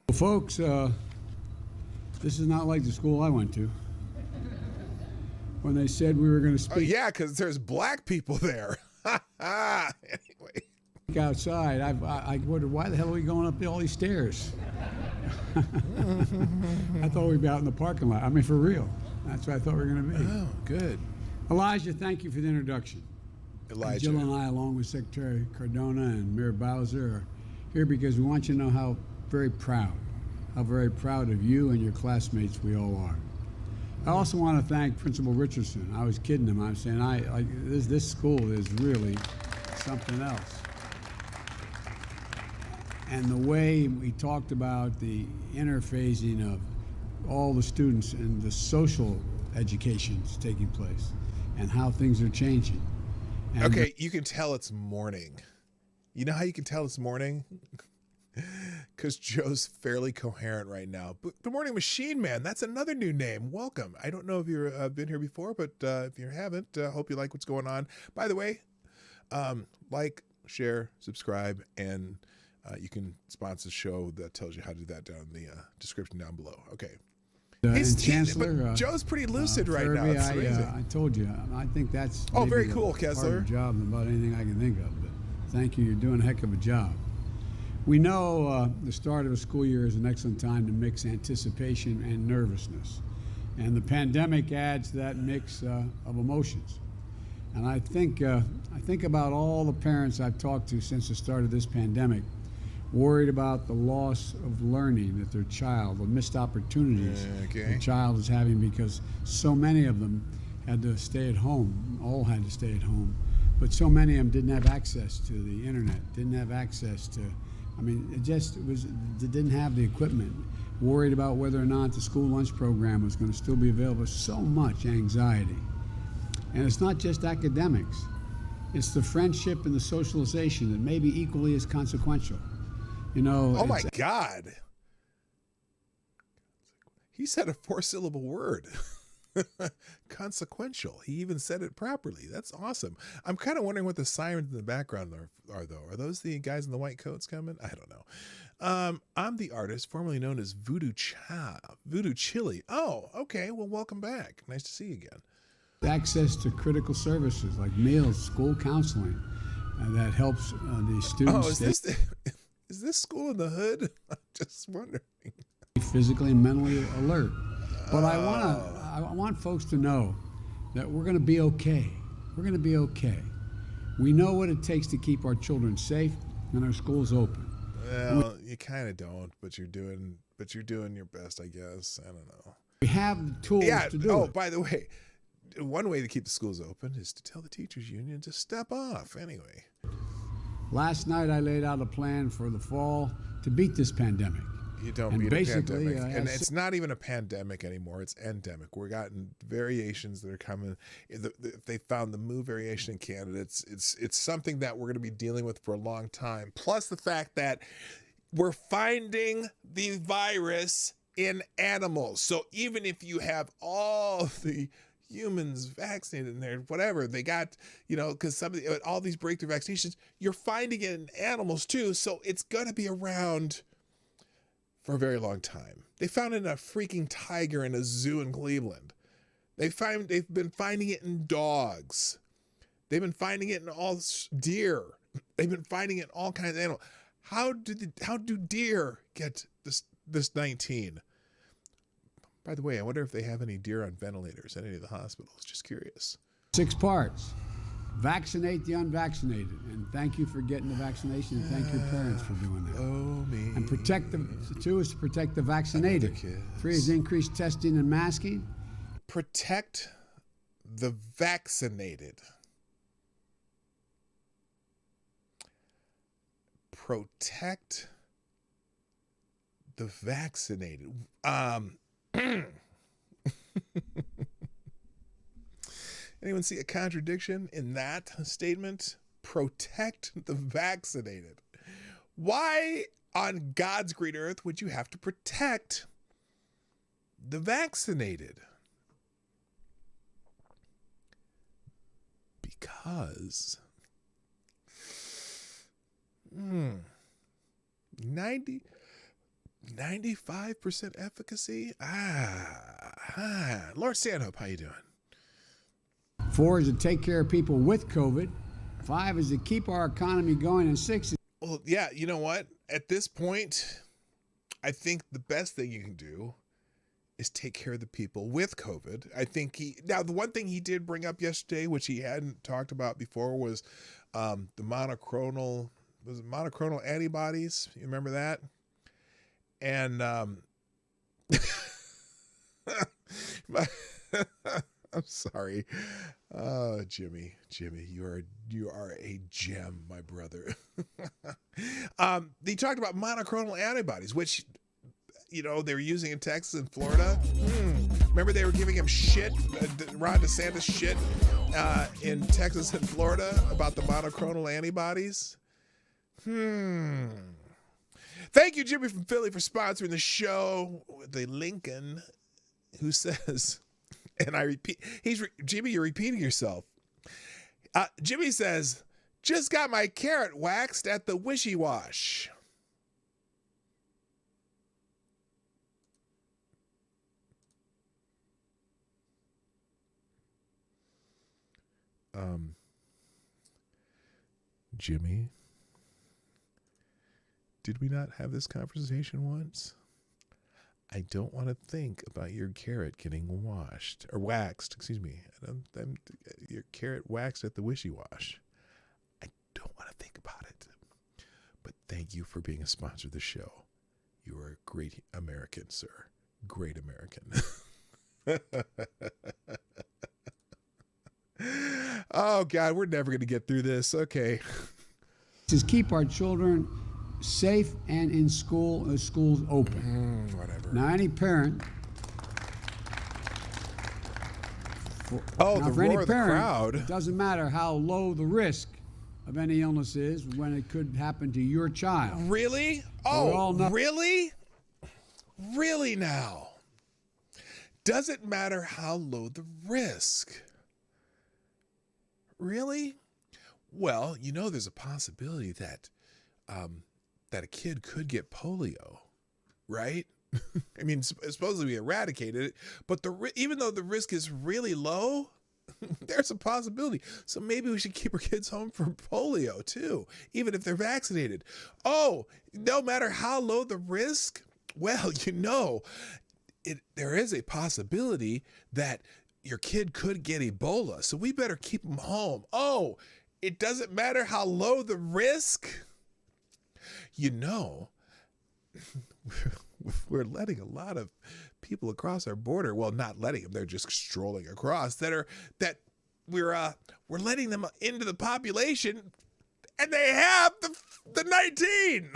Well, folks, this is not like the school I went to. When they said we were going to speak. Oh, yeah, because there's black people there. Anyway. Outside, I wondered, why the hell are we going up all these stairs? I thought we'd be out in the parking lot. I mean, for real. That's what I thought we were going to be. Oh, good. Elijah, thank you for the introduction. Elijah. Jill and I, along with Secretary Cardona and Mayor Bowser, are here because we want you to know how very proud of you and your classmates we all are. I also want to thank Principal Richardson. I was kidding him. I was saying, this school is really something else. And the way we talked about the interphasing of all the students and the social education that's taking place and how things are changing. And okay, you can tell it's morning You know how you can tell this morning? Because Joe's fairly coherent right now. But the Morning Machine Man, that's another new name. Welcome. I don't know if you've been here before, but if you haven't, hope you like what's going on. By the way, like, share, subscribe, and you can sponsor the show. That tells you how to do that down in the description down below. Okay. Chancellor, Joe's pretty lucid right now. It's I told you, I think that's very cool, harder Kessler. Job than about anything I can think of. But thank you. You're doing a heck of a job. We know the start of a school year is an excellent time to mix anticipation and nervousness, and the pandemic adds that mix of emotions. And I think about all the parents I've talked to since the start of this pandemic, worried about the loss of learning that their child, the missed opportunities their child is having, because so many of them had to stay at home, all had to stay at home, but so many of them didn't have access to the internet, didn't have access to, they didn't have the equipment, worried about whether or not the school lunch program was going to still be available. So much anxiety. And it's not just academics, it's the friendship and the socialization that may be equally as consequential. You know, oh my God. He said a 4-syllable word. Consequential. He even said it properly. That's awesome. I'm kind of wondering what the sirens in the background are though. Are those the guys in the white coats coming? I don't know. I'm the artist formerly known as Voodoo Chili. Oh, okay. Well, welcome back. Nice to see you again. Access to critical services like meals, school counseling, that helps the students. Oh, is this school in the hood? I'm just wondering. Physically and mentally alert. But I want folks to know that we're going to be okay. We're going to be okay. We know what it takes to keep our children safe and our schools open. Well, you kind of don't, but you're doing your best, I guess. I don't know. We have the tools to do it. Oh, by the way, one way to keep the schools open is to tell the teachers union to step off. Anyway. Last night I laid out a plan for the fall to beat this pandemic. You don't beat a pandemic. And it's not even a pandemic anymore. It's endemic. We're gotten variations that are coming. If they found the Mu variation in Canada, it's something that we're going to be dealing with for a long time. Plus the fact that we're finding the virus in animals. So even if you have all the humans vaccinated in there, whatever they got, because all these breakthrough vaccinations, you're finding it in animals too. So it's going to be around for a very long time. They found it in a freaking tiger in a zoo in Cleveland. They've been finding it in dogs. They've been finding it in all deer. They've been finding it in all kinds of animals. How do deer get this 19? By the way, I wonder if they have any deer on ventilators at any of the hospitals. Just curious. 6 parts. Vaccinate the unvaccinated. And thank you for getting the vaccination. And thank your parents for doing that. Oh, me. And protect the 2 is to protect the vaccinated. 3 is increased testing and masking. Protect the vaccinated. Protect the vaccinated. Anyone see a contradiction in that statement? Protect the vaccinated. Why on God's green earth would you have to protect the vaccinated? Because 95% efficacy? Lord Stanhope, how you doing? 4 is to take care of people with COVID. 5 is to keep our economy going. And 6 is... Well, yeah, you know what? At this point, I think the best thing you can do is take care of the people with COVID. I think the one thing he did bring up yesterday, which he hadn't talked about before, was the monoclonal antibodies. You remember that? And I'm sorry. Jimmy, you are a gem, my brother. They talked about monoclonal antibodies, which, they were using in Texas and Florida. Remember they were giving him shit, Ron DeSantis shit, in Texas and Florida about the monoclonal antibodies? Thank you, Jimmy from Philly, for sponsoring the show. The Lincoln, who says, and I repeat, Jimmy, you're repeating yourself. Jimmy says, just got my carrot waxed at the Wishy Wash. Jimmy, did we not have this conversation once? I don't want to think about your carrot getting washed or waxed. Excuse me. Your carrot waxed at the Wishy Wash. I don't want to think about it. But thank you for being a sponsor of the show. You are a great American, sir. Great American. Oh, God, we're never going to get through this. Okay. Is keep our children safe and in school, schools open. Whatever. Now, any parent. The for any roar of the parent, crowd. It doesn't matter how low the risk of any illness is when it could happen to your child. Really? We all know- Really? Really now? Doesn't matter how low the risk. Really? Well, there's a possibility that that a kid could get polio, right? I mean, it's supposed to be eradicated, but even though the risk is really low, there's a possibility. So maybe we should keep our kids home from polio too, even if they're vaccinated. Oh, no matter how low the risk, well, there is a possibility that your kid could get Ebola, so we better keep them home. Oh, it doesn't matter how low the risk. We're letting a lot of people across our border. Well, not letting them; they're just strolling across. We're letting them into the population, and they have the 19.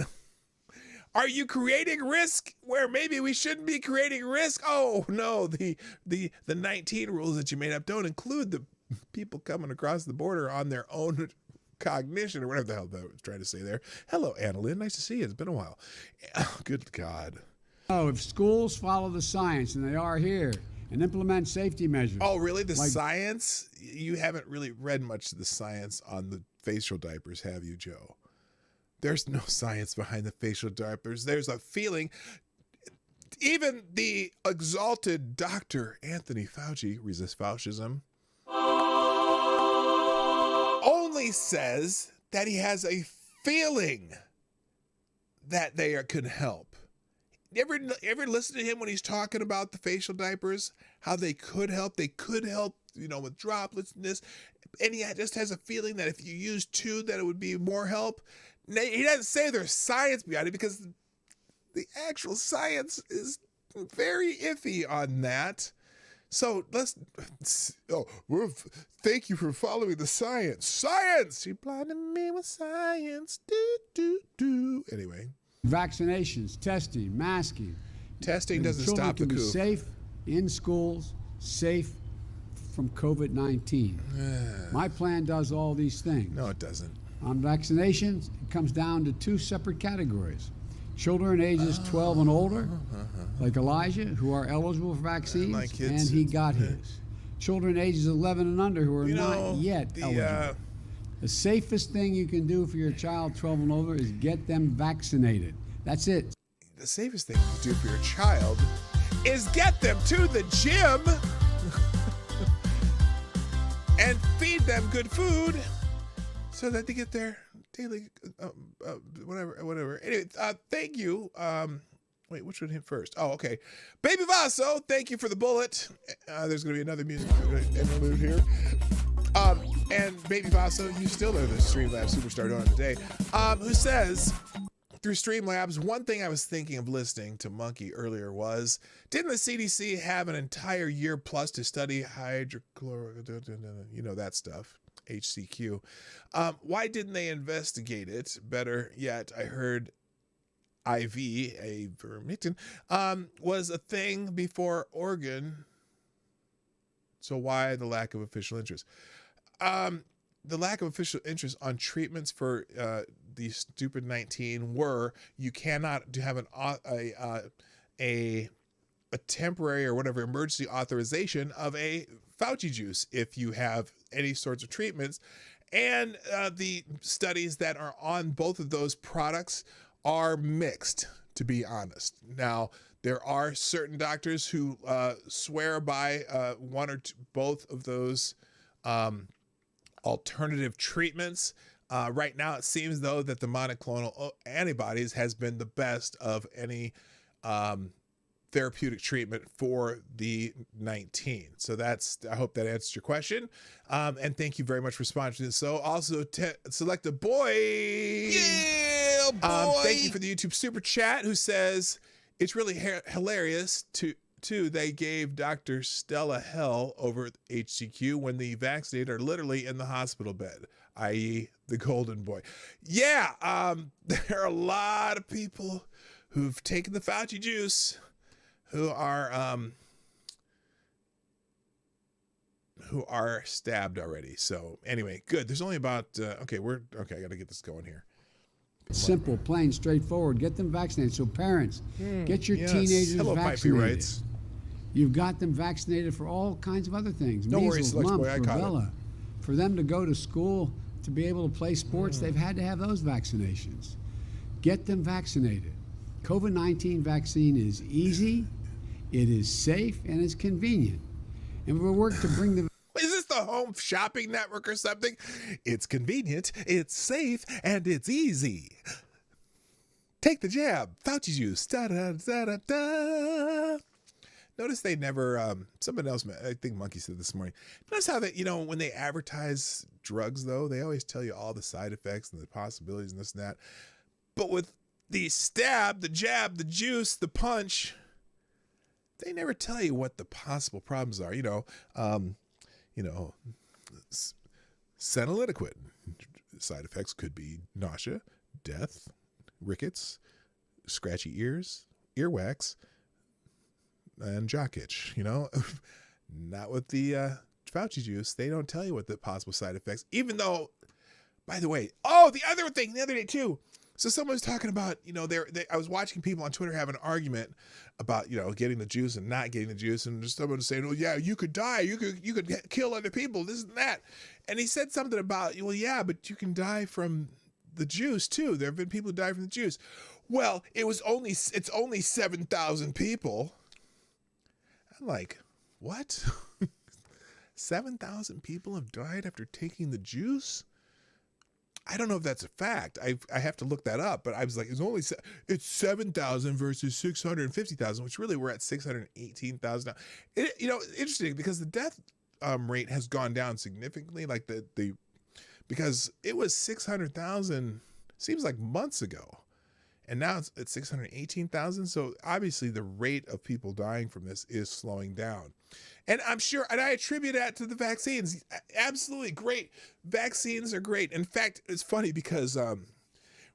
Are you creating risk where maybe we shouldn't be creating risk? Oh no, the 19 rules that you made up don't include the people coming across the border on their own cognition or whatever the hell I was trying to say there. Hello, Annalyn. Nice to see you. It's been a while. Oh, good God. Oh, if schools follow the science, and they are here, and implement safety measures. Oh, really? The science? You haven't really read much of the science on the facial diapers, have you, Joe? There's no science behind the facial diapers. There's a feeling. Even the exalted Dr. Anthony Fauci, resist Faucism, only says that he has a feeling that they could help. You ever listen to him when he's talking about the facial diapers, how they could help? They could help, with droplessness. And he just has a feeling that if you use 2, that it would be more help. He doesn't say there's science behind it because the actual science is very iffy on that. So thank you for following the science. Science! You blinded me with science. Anyway. Vaccinations, testing, masking. Testing doesn't stop the coup. coup. Safe in schools, safe from COVID-19. My plan does all these things. No, it doesn't. On vaccinations, it comes down to 2 separate categories. Children ages 12 and older, like Elijah, who are eligible for vaccines, and he got his. Children ages 11 and under who are not yet eligible. The safest thing you can do for your child 12 and older is get them vaccinated. That's it. The safest thing you can do for your child is get them to the gym and feed them good food so that they get their daily, whatever. Anyway, thank you. Wait, which one hit first? Oh, okay. Baby Vaso, thank you for the bullet. There's going to be another music interlude here. And Baby Vaso, you still are the Streamlabs superstar donor today, who says, through Streamlabs, one thing I was thinking of listening to Monkey earlier was, didn't the CDC have an entire year plus to study hydrochloric, that stuff, HCQ? Why didn't they investigate it? Better yet, I heard IV, ivermectin, was a thing before Oregon. So why the lack of official interest? The lack of official interest on treatments for the stupid 19 were, you cannot have a temporary or whatever emergency authorization of a Fauci juice if you have any sorts of treatments. And the studies that are on both of those products are mixed, to be honest. Now, there are certain doctors who swear by one or two, both of those alternative treatments. Right now, it seems, though, that the monoclonal antibodies has been the best of any therapeutic treatment for the 19. So I hope that answers your question. And thank you very much for sponsoring this. So also select a boy. Yeah, boy. Thank you for the YouTube super chat, who says it's really hilarious too. They gave Dr. Stella hell over at HCQ when the vaccinated are literally in the hospital bed, i.e. the golden boy. Yeah. There are a lot of people who've taken the Fauci juice who are stabbed already. So anyway, good. There's only about okay. I got to get this going here. Simple, plain, straightforward. Get them vaccinated. So parents, get your teenagers Hello, vaccinated. Rights. You've got them vaccinated for all kinds of other things. No Measles, worries, mumps, boy, I caught it. rubella. For them to go to school, to be able to play sports, they've had to have those vaccinations. Get them vaccinated. COVID-19 vaccine is easy, it is safe, and it's convenient. And we'll work to bring the... Is this the Home Shopping Network or something? It's convenient, it's safe, and it's easy. Take the jab. Fauci juice. Da, da, da, da, da. Notice they never, someone else, I think Monkey said this morning, notice how that, when they advertise drugs, though, they always tell you all the side effects and the possibilities and this and that. But with the stab, the jab, the juice, the punch, they never tell you what the possible problems are. Senolytiquin. Side effects could be nausea, death, rickets, scratchy ears, earwax, and jock itch. Not with the Fauci juice. They don't tell you what the possible side effects, even though, by the way, the other thing, the other day too. So someone was talking about, I was watching people on Twitter have an argument about, getting the juice and not getting the juice. And just someone was saying, oh yeah, you could die. You could kill other people, this and that. And he said something about, well, yeah, but you can die from the juice too. There have been people who died from the juice. Well, it's only 7,000 people. I'm like, what? 7,000 people have died after taking the juice? I don't know if that's a fact. I have to look that up, but I was like, it's 7,000 versus 650,000, which really we're at 618,000 now. Interesting, because the death rate has gone down significantly. Like because it was 600,000 seems like months ago, and now it's at 618,000. So obviously the rate of people dying from this is slowing down. And I'm sure, and I attribute that to the vaccines. Absolutely great. Vaccines are great. In fact, it's funny because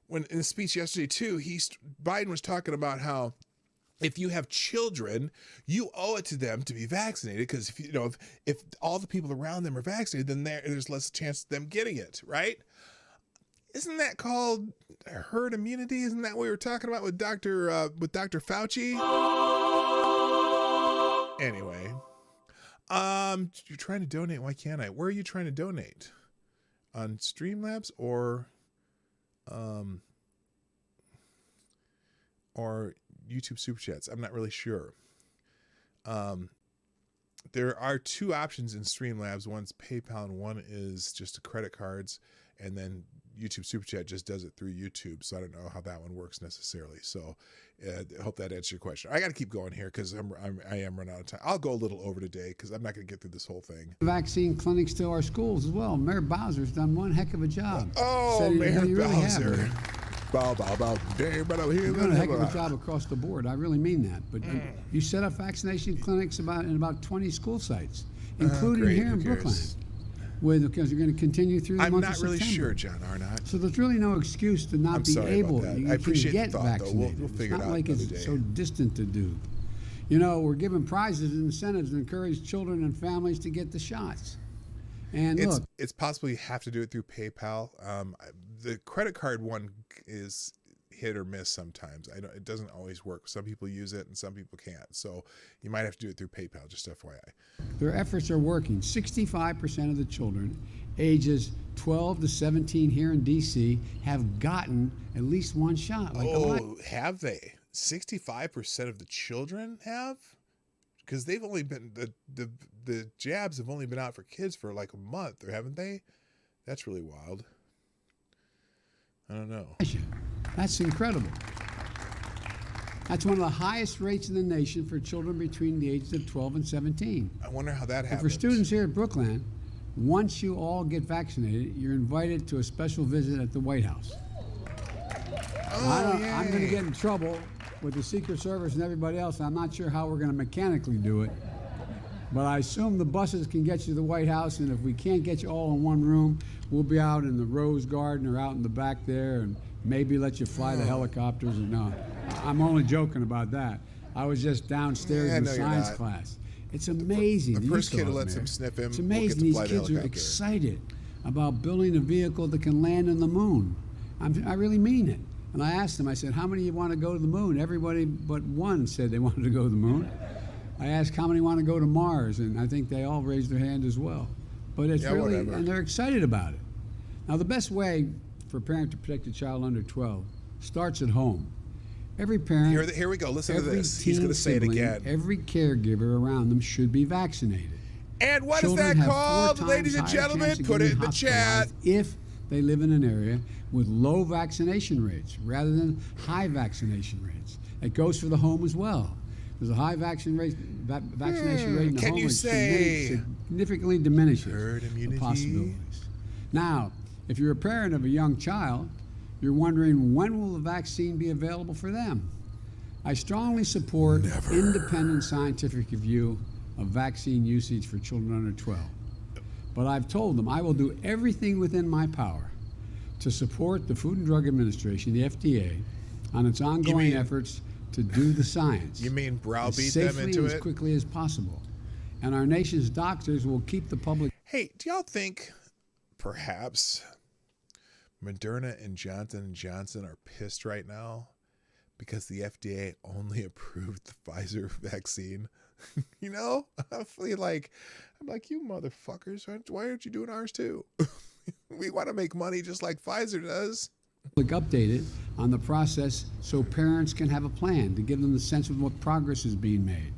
when in a speech yesterday too, Biden was talking about how if you have children, you owe it to them to be vaccinated, because if all the people around them are vaccinated, then there's less chance of them getting it, right? Isn't that called herd immunity? Isn't that what we were talking about with Dr. Fauci? Anyway. You're trying to donate. Why can't I? Where are you trying to donate? On Streamlabs or YouTube Super Chats? I'm not really sure. There are two options in Streamlabs. One's PayPal and one is just credit cards, and then YouTube Super Chat just does it through YouTube. So I don't know how that one works necessarily. So I hope that answers your question. I got to keep going here because I am running out of time. I'll go a little over today because I'm not going to get through this whole thing. Vaccine clinics to our schools as well. Mayor Bowser's done one heck of a job. Mayor Bowser. Really bow. You're doing a heck of a job across the board. I really mean that. But you set up vaccination clinics in about 20 school sites, including here in Brooklyn. Because you're going to continue through the month of September. I'm not really sure, John Arnott. So there's really no excuse to not be able to. I appreciate get the thought, vaccinated. Though. We'll figure it's it not out like it's day. so distant to do. We're giving prizes and incentives to encourage children and families to get the shots. And it's possible you have to do it through PayPal. the credit card one is hit or miss sometimes. It doesn't always work. Some people use it and some people can't. So you might have to do it through PayPal, just FYI. Their efforts are working. 65% of the children ages 12 to 17 here in D.C. have gotten at least one shot. Have they? 65% of the children have? Because they've only been, the jabs have only been out for kids for like a month, or haven't they? That's really wild. I don't know. That's incredible. That's one of the highest rates in the nation for children between the ages of 12 and 17. I wonder how that happens. And for students here at Brookland, once you all get vaccinated, you're invited to a special visit at the White House. I'm going to get in trouble with the Secret Service and everybody else. I'm not sure how we're going to mechanically do it, but I assume the buses can get you to the White House, and if we can't get you all in one room, we'll be out in the Rose Garden or out in the back there, and maybe let you fly the helicopters. And no, I'm only joking about that. I was just downstairs in science class. It's amazing. The first kid who lets him sniff him, it's amazing these kids are excited about building a vehicle that can land on the moon. I really mean it. And I asked them, I said, how many of you want to go to the moon? Everybody but one said they wanted to go to the moon. I asked how many want to go to Mars, and I think they all raised their hand as well. But it's really, and they're excited about it. Now, the best way for a parent to protect a child under 12 starts at home. Every parent, here we go. Listen to this. He's going to say it again. Every caregiver around them should be vaccinated. And what is that called, ladies and gentlemen? Put it in the chat. If they live in an area with low vaccination rates rather than high vaccination rates. It goes for the home as well. There's a high vaccination rate in the home, which significantly diminishes the possibilities. Now, if you're a parent of a young child, you're wondering when will the vaccine be available for them? I strongly support independent scientific review of vaccine usage for children under 12. But I've told them I will do everything within my power to support the Food and Drug Administration, the FDA, on its ongoing efforts to do the science. You mean browbeat them into it? As quickly as possible. And our nation's doctors will keep the public. Hey, do y'all think perhaps Moderna and Johnson & Johnson are pissed right now because the FDA only approved the Pfizer vaccine? You know, I'm like, you motherfuckers, why aren't you doing ours too? We want to make money just like Pfizer does. Updated on the process so parents can have a plan to give them the sense of what progress is being made.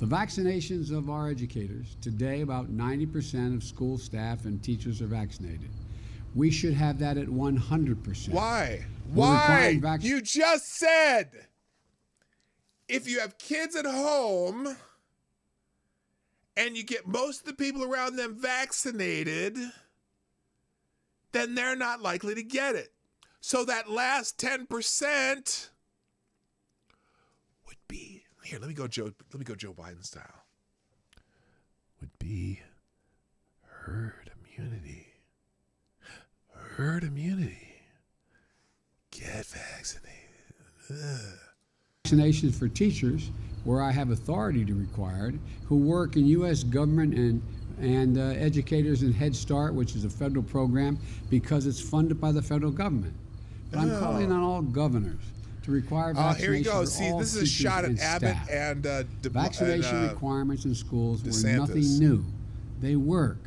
The vaccinations of our educators, today about 90% of school staff and teachers are vaccinated. We should have that at 100%. Why? Why? You just said if you have kids at home and you get most of the people around them vaccinated, then they're not likely to get it. So that last 10% would be, here, let me go Joe Biden style. Would be herd immunity. Herd immunity. Get vaccinated. Ugh. Vaccinations for teachers, where I have authority to require it, who work in U.S. government and educators in Head Start, which is a federal program, because it's funded by the federal government. But I'm calling on all governors to require vaccination. Here you go. For See, all this is a shot at Abbott staff. and vaccination requirements in schools DeSantis. were nothing new. They work.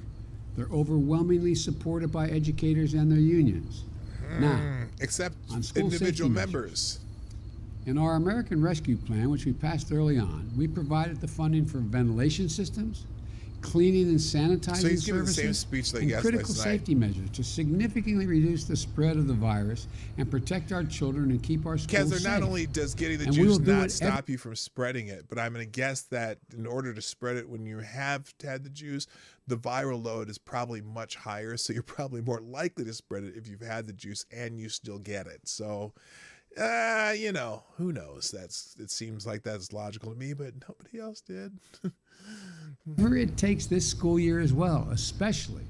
They're overwhelmingly supported by educators and their unions. Now, except on school individual safety members. In our American Rescue Plan, which we passed early on, we provided the funding for ventilation systems, cleaning and sanitizing so he's giving services, the same speech that he and gave critical last safety night. measures to significantly reduce the spread of the virus and protect our children and keep our schools safe. Not only does getting the And juice we'll do not it stop you from spreading it, but I'm going to guess that in order to spread it when you have had the juice, the viral load is probably much higher, so you're probably more likely to spread it if you've had the juice and you still get it. So, you know, who knows? It seems like that's logical to me, but nobody else did. It takes this school year as well, especially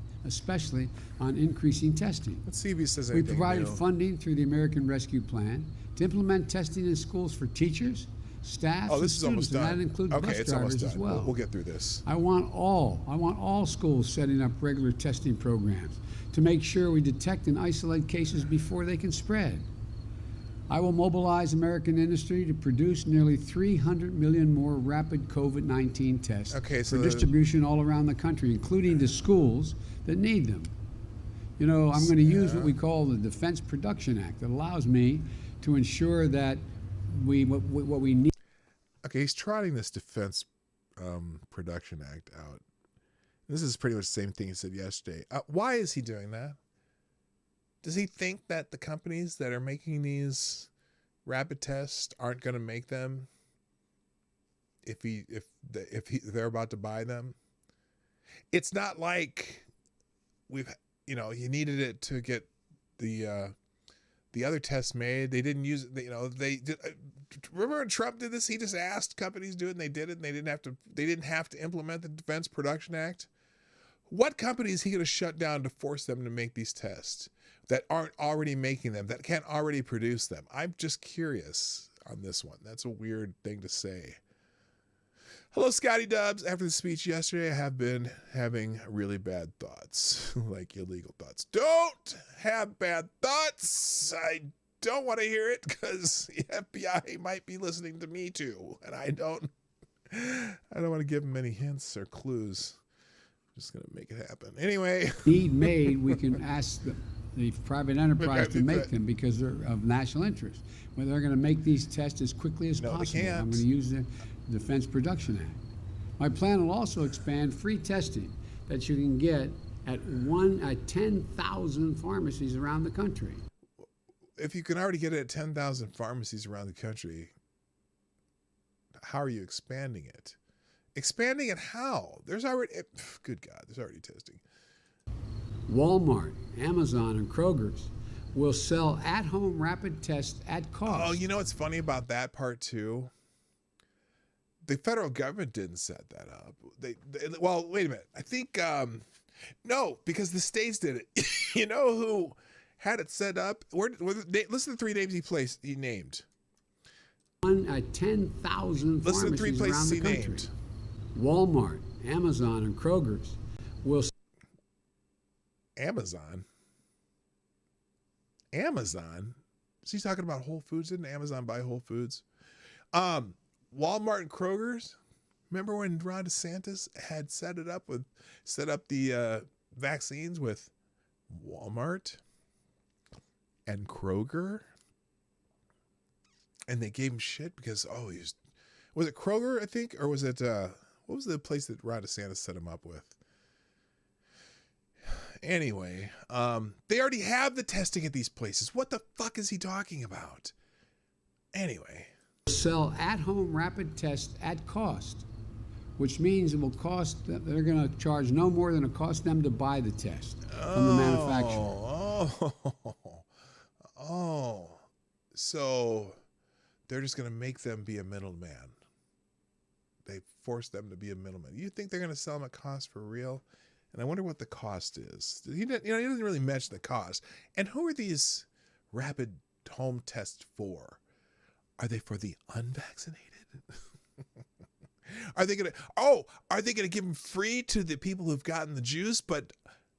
on increasing testing. Let's see if he says We anything provided new. funding through the American Rescue Plan to implement testing in schools for teachers, staff, Oh, and this is almost students, and done. that includes Okay, bus it's drivers almost as done. well. We'll get through this. I want all schools setting up regular testing programs to make sure we detect and isolate cases before they can spread. I will mobilize American industry to produce nearly 300 million more rapid COVID-19 tests so for distribution all around the country, including to schools that need them. You know, I'm going to use what we call the Defense Production Act that allows me to ensure that what we need. Okay, he's trotting this Defense Production Act out. This is pretty much the same thing he said yesterday. Why is he doing that? Does he think that the companies that are making these rapid tests aren't going to make them if they're about to buy them? It's not like you needed it to get the other tests made. They didn't use it. They did. Remember when Trump did this? He just asked companies to do it, and they did it, and they didn't have to implement the Defense Production Act. What company is he going to shut down to force them to make these tests that aren't already making them, that can't already produce them? I'm just curious on this one. That's a weird thing to say. Hello, Scotty Dubs. After the speech yesterday, I have been having really bad thoughts, like illegal thoughts. Don't have bad thoughts. I don't want to hear it because the FBI might be listening to me too, and I don't want to give them any hints or clues. Just going to make it happen. Anyway. Need made, we can ask the private enterprise to make them because they're of national interest. Whether they're going to make these tests as quickly as possible. I'm going to use the Defense Production Act. My plan will also expand free testing that you can get at 10,000 pharmacies around the country. If you can already get it at 10,000 pharmacies around the country, how are you expanding it? Expanding it how? There's already, good God, there's already testing. Walmart, Amazon, and Kroger's will sell at-home rapid tests at cost. Oh, you know what's funny about that part too? The federal government didn't set that up. Well, wait a minute. I think, no, because the states did it. You know who had it set up? Listen to the three names he named. 10,000 Listen to the three pharmacies places around the he country. named. Walmart, Amazon, and Kroger's will. Amazon? Is he talking about Whole Foods? Didn't Amazon buy Whole Foods? Walmart and Kroger's. Remember when Ron DeSantis had set up the vaccines with Walmart and Kroger? And they gave him shit because, was it Kroger, I think? Or was it, what was the place that Ron DeSantis set him up with? Anyway, they already have the testing at these places. What the fuck is he talking about? Anyway. Sell at-home rapid tests at cost, which means it will cost, they're going to charge no more than it costs them to buy the test from the manufacturer. So they're just going to make them be a middleman. They force them to be a middleman. You think they're going to sell them at cost for real? And I wonder what the cost is. He doesn't really mention the cost. And who are these rapid home tests for? Are they for the unvaccinated? Are they gonna give them free to the people who've gotten the juice? But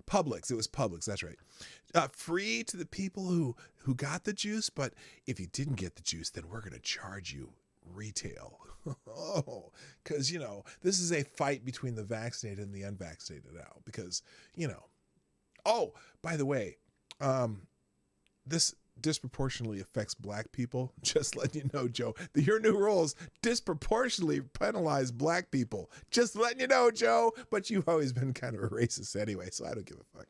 Publix, it was Publix, that's right. Free to the people who got the juice, but if you didn't get the juice, then we're gonna charge you retail. Because this is a fight between the vaccinated and the unvaccinated now. Because by the way, this disproportionately affects black people. Just letting you know, Joe. Your new rules disproportionately penalize black people. Just letting you know, Joe. But you've always been kind of a racist anyway, so I don't give a fuck.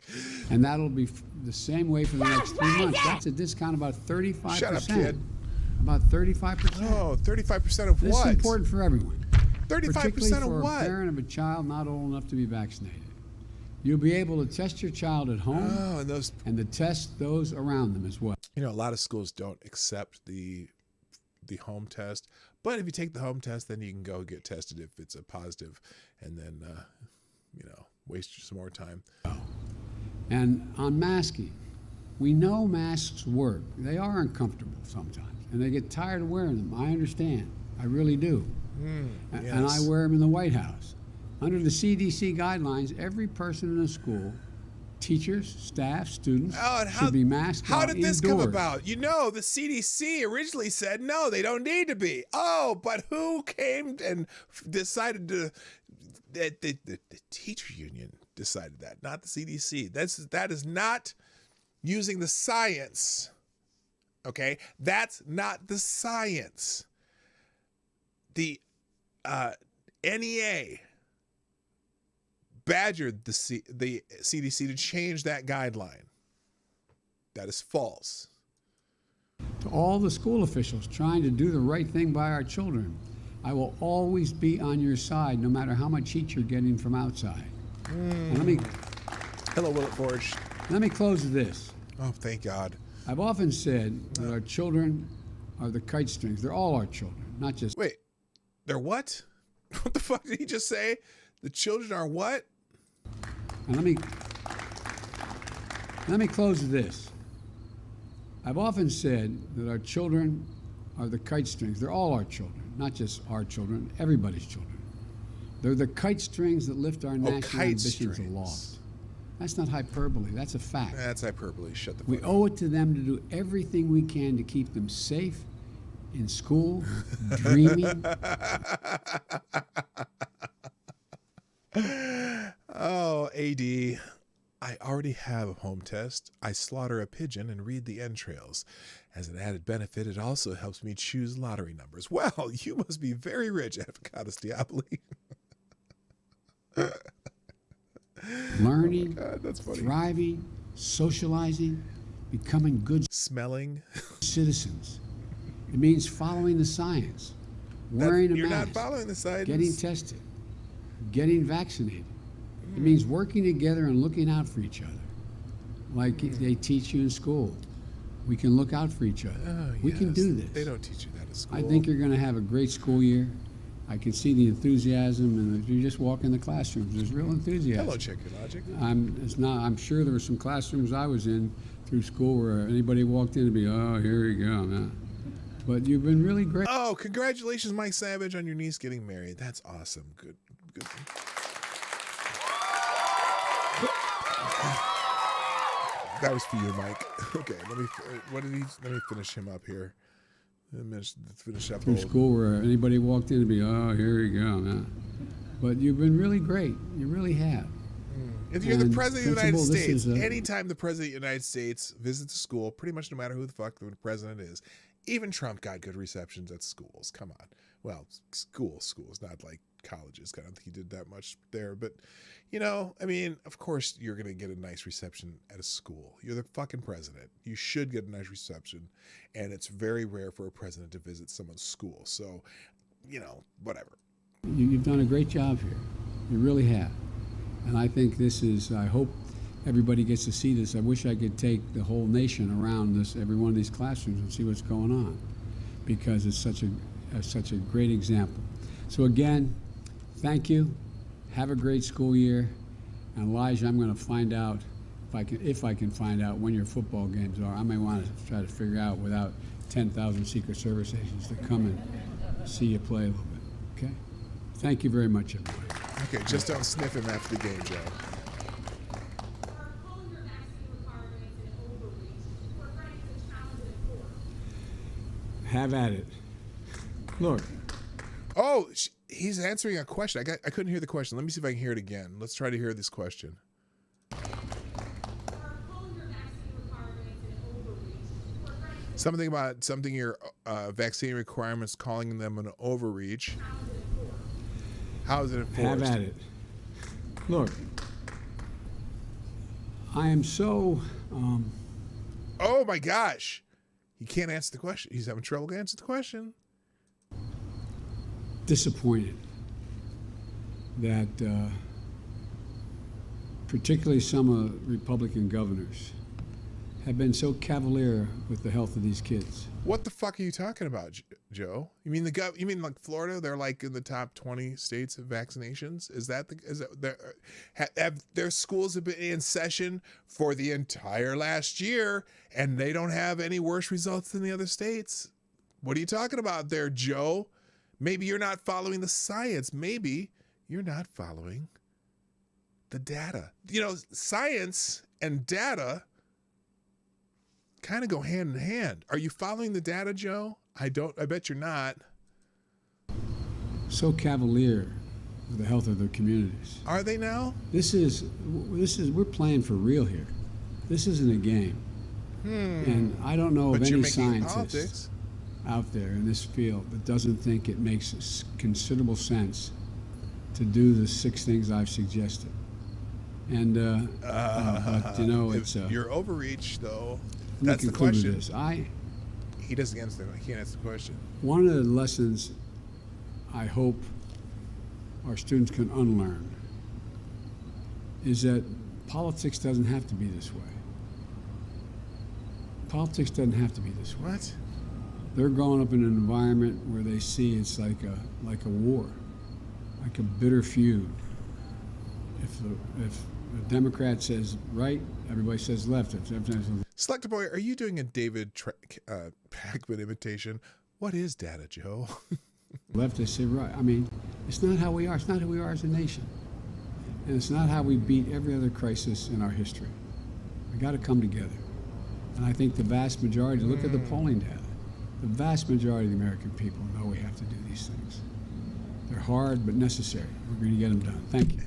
And that'll be the same way for the next 3 months. That's a discount about 35%. Shut up, kid. About 35%. Oh, 35% of what? This is important for everyone. 35% of what? Particularly for a parent of a child not old enough to be vaccinated. You'll be able to test your child at home and to test those around them as well. A lot of schools don't accept the home test, but if you take the home test, then you can go get tested if it's a positive, and then waste some more time. And on masking, we know masks work. They are uncomfortable sometimes, and they get tired of wearing them. I understand. I really do. Yes. And I wear them in the White House. Under the CDC guidelines, every person in a school, teachers, staff, students, should be masked How out did this come indoors. about? You know, the CDC originally said, no, they don't need to be. Oh, but who came and decided to... The teacher union decided that, not the CDC. That is not using the science. Okay? That's not the science. The NEA badgered the CDC to change that guideline. That is false. To all the school officials trying to do the right thing by our children, I will always be on your side, no matter how much heat you're getting from outside. And Hello, Will it Forge. let me close with this. Oh, thank God. I've often said that our children are the kite strings. They're all our children, not just... Wait, they're what? What the fuck did he just say? The children are what? And let me close with this. I've often said that our children are the kite strings. They're all our children, not just our children, everybody's children. They're the kite strings that lift our national kite ambitions strings. aloft. That's not hyperbole. That's a fact. That's hyperbole. Shut the fuck We up. owe it to them to do everything we can to keep them safe in school, dreaming. Oh, AD. I already have a home test. I slaughter a pigeon and read the entrails. As an added benefit, it also helps me choose lottery numbers. Well, you must be very rich, Avocados Diaboli. Learning, God, that's funny. thriving, socializing, becoming good Smelling. citizens. It means following the science, wearing a You're mask, not following the science. getting tested, getting vaccinated. It means working together and looking out for each other, like they teach you in school. We can look out for each other. Oh, We can yes. do this. They don't teach you that at school. I think you're going to have a great school year. I can see the enthusiasm, and if you just walk in the classrooms, there's real enthusiasm. Hello, Check Your Logic. I'm sure there were some classrooms I was in through school where anybody walked in and be, oh, here we go, man. But you've been really great. Oh, congratulations, Mike Savage, on your niece getting married. That's awesome. Good. That was for you, Mike. Okay, let me finish him up here. Let me finish up. Through school where anybody walked in and be, oh, here we go, man. But you've been really great. You really have. If you're the And president of the United Principal, this States, is a- anytime the president of the United States visits a school, pretty much no matter who the fuck the president is, even Trump got good receptions at schools. Come on. Well, schools, not like colleges. I don't think he did that much there. But, you know, I mean, of course you're going to get a nice reception at a school. You're the fucking president. You should get a nice reception. And it's very rare for a president to visit someone's school. So, you know, whatever. You've done a great job here. You really have. And I think this is, I hope everybody gets to see this. I wish I could take the whole nation around this, every one of these classrooms, and see what's going on, because it's such a great example. So again, thank you. Have a great school year. And Elijah, I'm going to find out if I can find out when your football games are. I may want to try to figure out without 10,000 Secret Service agents to come and see you play a little bit. Okay? Thank you very much, everybody. Okay, just don't sniff him after the game, Joe. Have at it. Look, Oh, he's answering a question. I couldn't hear the question. Let me see if I can hear it again. Let's try to hear this question. Something about your vaccine requirements, calling them an overreach. How is it enforced? have at it. Look, I am so Oh my gosh. He can't answer the question. He's having trouble answering the question. disappointed that particularly some Republican governors have been so cavalier with the health of these kids. What the fuck are you talking about, Joe? You mean you mean like Florida? They're like in the top 20 states of vaccinations. Have their schools have been in session for the entire last year, and they don't have any worse results than the other states? What are you talking about there, Joe? Maybe you're not following the science. Maybe you're not following the data. You know, science and data kind of go hand in hand. Are you following the data, Joe? I bet you're not. So cavalier with the health of their communities. Are they now? We're playing for real here. This isn't a game. And I don't know of any scientist out there in this field that doesn't think it makes considerable sense to do the 6 things I've suggested. And but you know, it's your overreach, though. Let me That's the conclude question. with this. He doesn't answer. He can't answer the question. One of the lessons I hope our students can unlearn is that politics doesn't have to be this way. Politics doesn't have to be this way. What? They're growing up in an environment where they see it's like a war, like a bitter feud. If the Democrat says right, everybody says left. Selector Boy, are you doing a David Pakman imitation? What is data, Joe? Left, they say right. I mean, it's not how we are. It's not who we are as a nation. And it's not how we beat every other crisis in our history. We got to come together. And I think the vast majority, look at the polling data, the vast majority of the American people know we have to do these things. They're hard, but necessary. We're going to get them done. Thank you.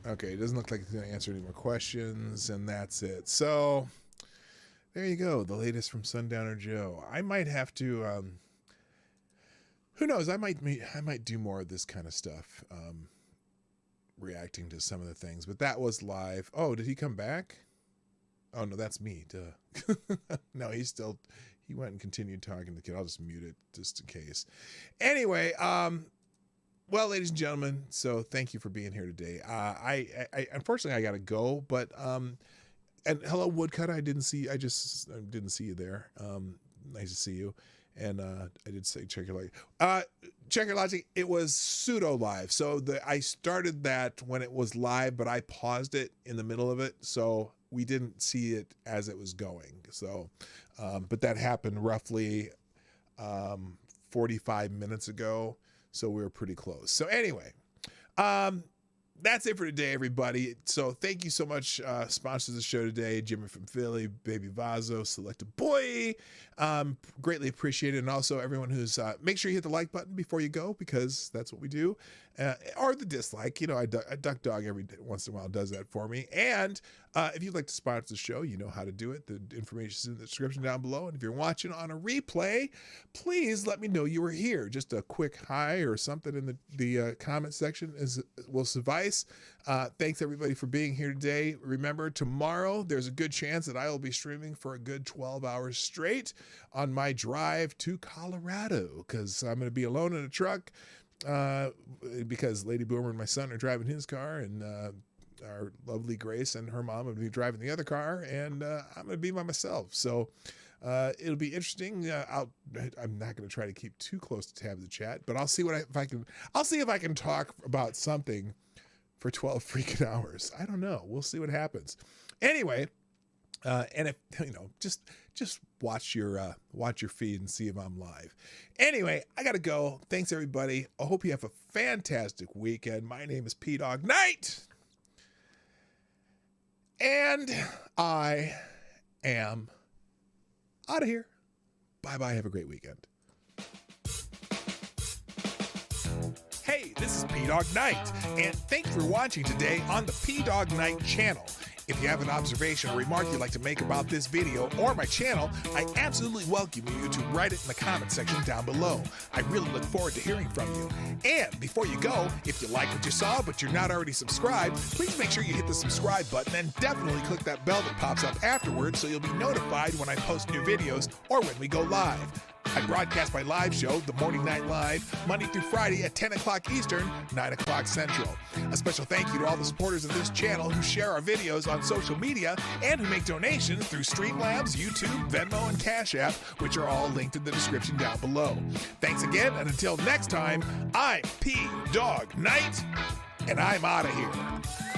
Okay, it doesn't look like he's going to answer any more questions, and that's it. So, there you go, the latest from Sundowner Joe. I might have to, who knows, I might do more of this kind of stuff, reacting to some of the things, but that was live. Oh, did he come back? Oh, no, that's me, duh. No, he went and continued talking to the kid. I'll just mute it just in case. Anyway, well, ladies and gentlemen, so thank you for being here today. I unfortunately I gotta go, but and hello Woodcut, I didn't see you there. Nice to see you. And I did say check your logic. Check your logic. It was pseudo live, so I started that when it was live, but I paused it in the middle of it, so we didn't see it as it was going. So, but that happened roughly 45 minutes ago. So we were pretty close. So anyway, that's it for today, everybody. So thank you so much, sponsors of the show today, Jimmy from Philly, Baby Vazo, Selected Boy. Greatly appreciated. And also everyone who's, make sure you hit the like button before you go, because that's what we do. Or the dislike. You know, Duck Dog every once in a while does that for me. And if you'd like to sponsor the show, you know how to do it. The information is in the description down below. And if you're watching on a replay, please let me know you were here. Just a quick hi or something in the comment section will suffice. Thanks everybody for being here today. Remember, tomorrow there's a good chance that I will be streaming for a good 12 hours straight on my drive to Colorado, because I'm going to be alone in a truck. Because Lady Boomer and my son are driving his car, and our lovely Grace and her mom will be driving the other car, and I'm going to be by myself. So it'll be interesting. I'm not going to try to keep too close to tab of the chat, but I'll see if I can talk about something for 12 freaking hours. I don't know. We'll see what happens. Anyway, and if just watch your feed and see if I'm live. Anyway, I gotta go. Thanks everybody. I hope you have a fantastic weekend. My name is PDawgKnight, and I am out of here. Bye bye. Have a great weekend. Hey, this is PDawgKnight, and thanks for watching today on the PDawgKnight channel. If you have an observation or remark you'd like to make about this video or my channel, I absolutely welcome you to write it in the comment section down below. I really look forward to hearing from you. And before you go, if you like what you saw but you're not already subscribed, please make sure you hit the subscribe button and definitely click that bell that pops up afterwards so you'll be notified when I post new videos or when we go live. I broadcast my live show, The Morning Night Live, Monday through Friday at 10 o'clock Eastern, 9 o'clock Central. A special thank you to all the supporters of this channel who share our videos on social media and who make donations through Streamlabs, YouTube, Venmo, and Cashapp, which are all linked in the description down below. Thanks again, and until next time, I'm PDawgKnight, and I'm out of here.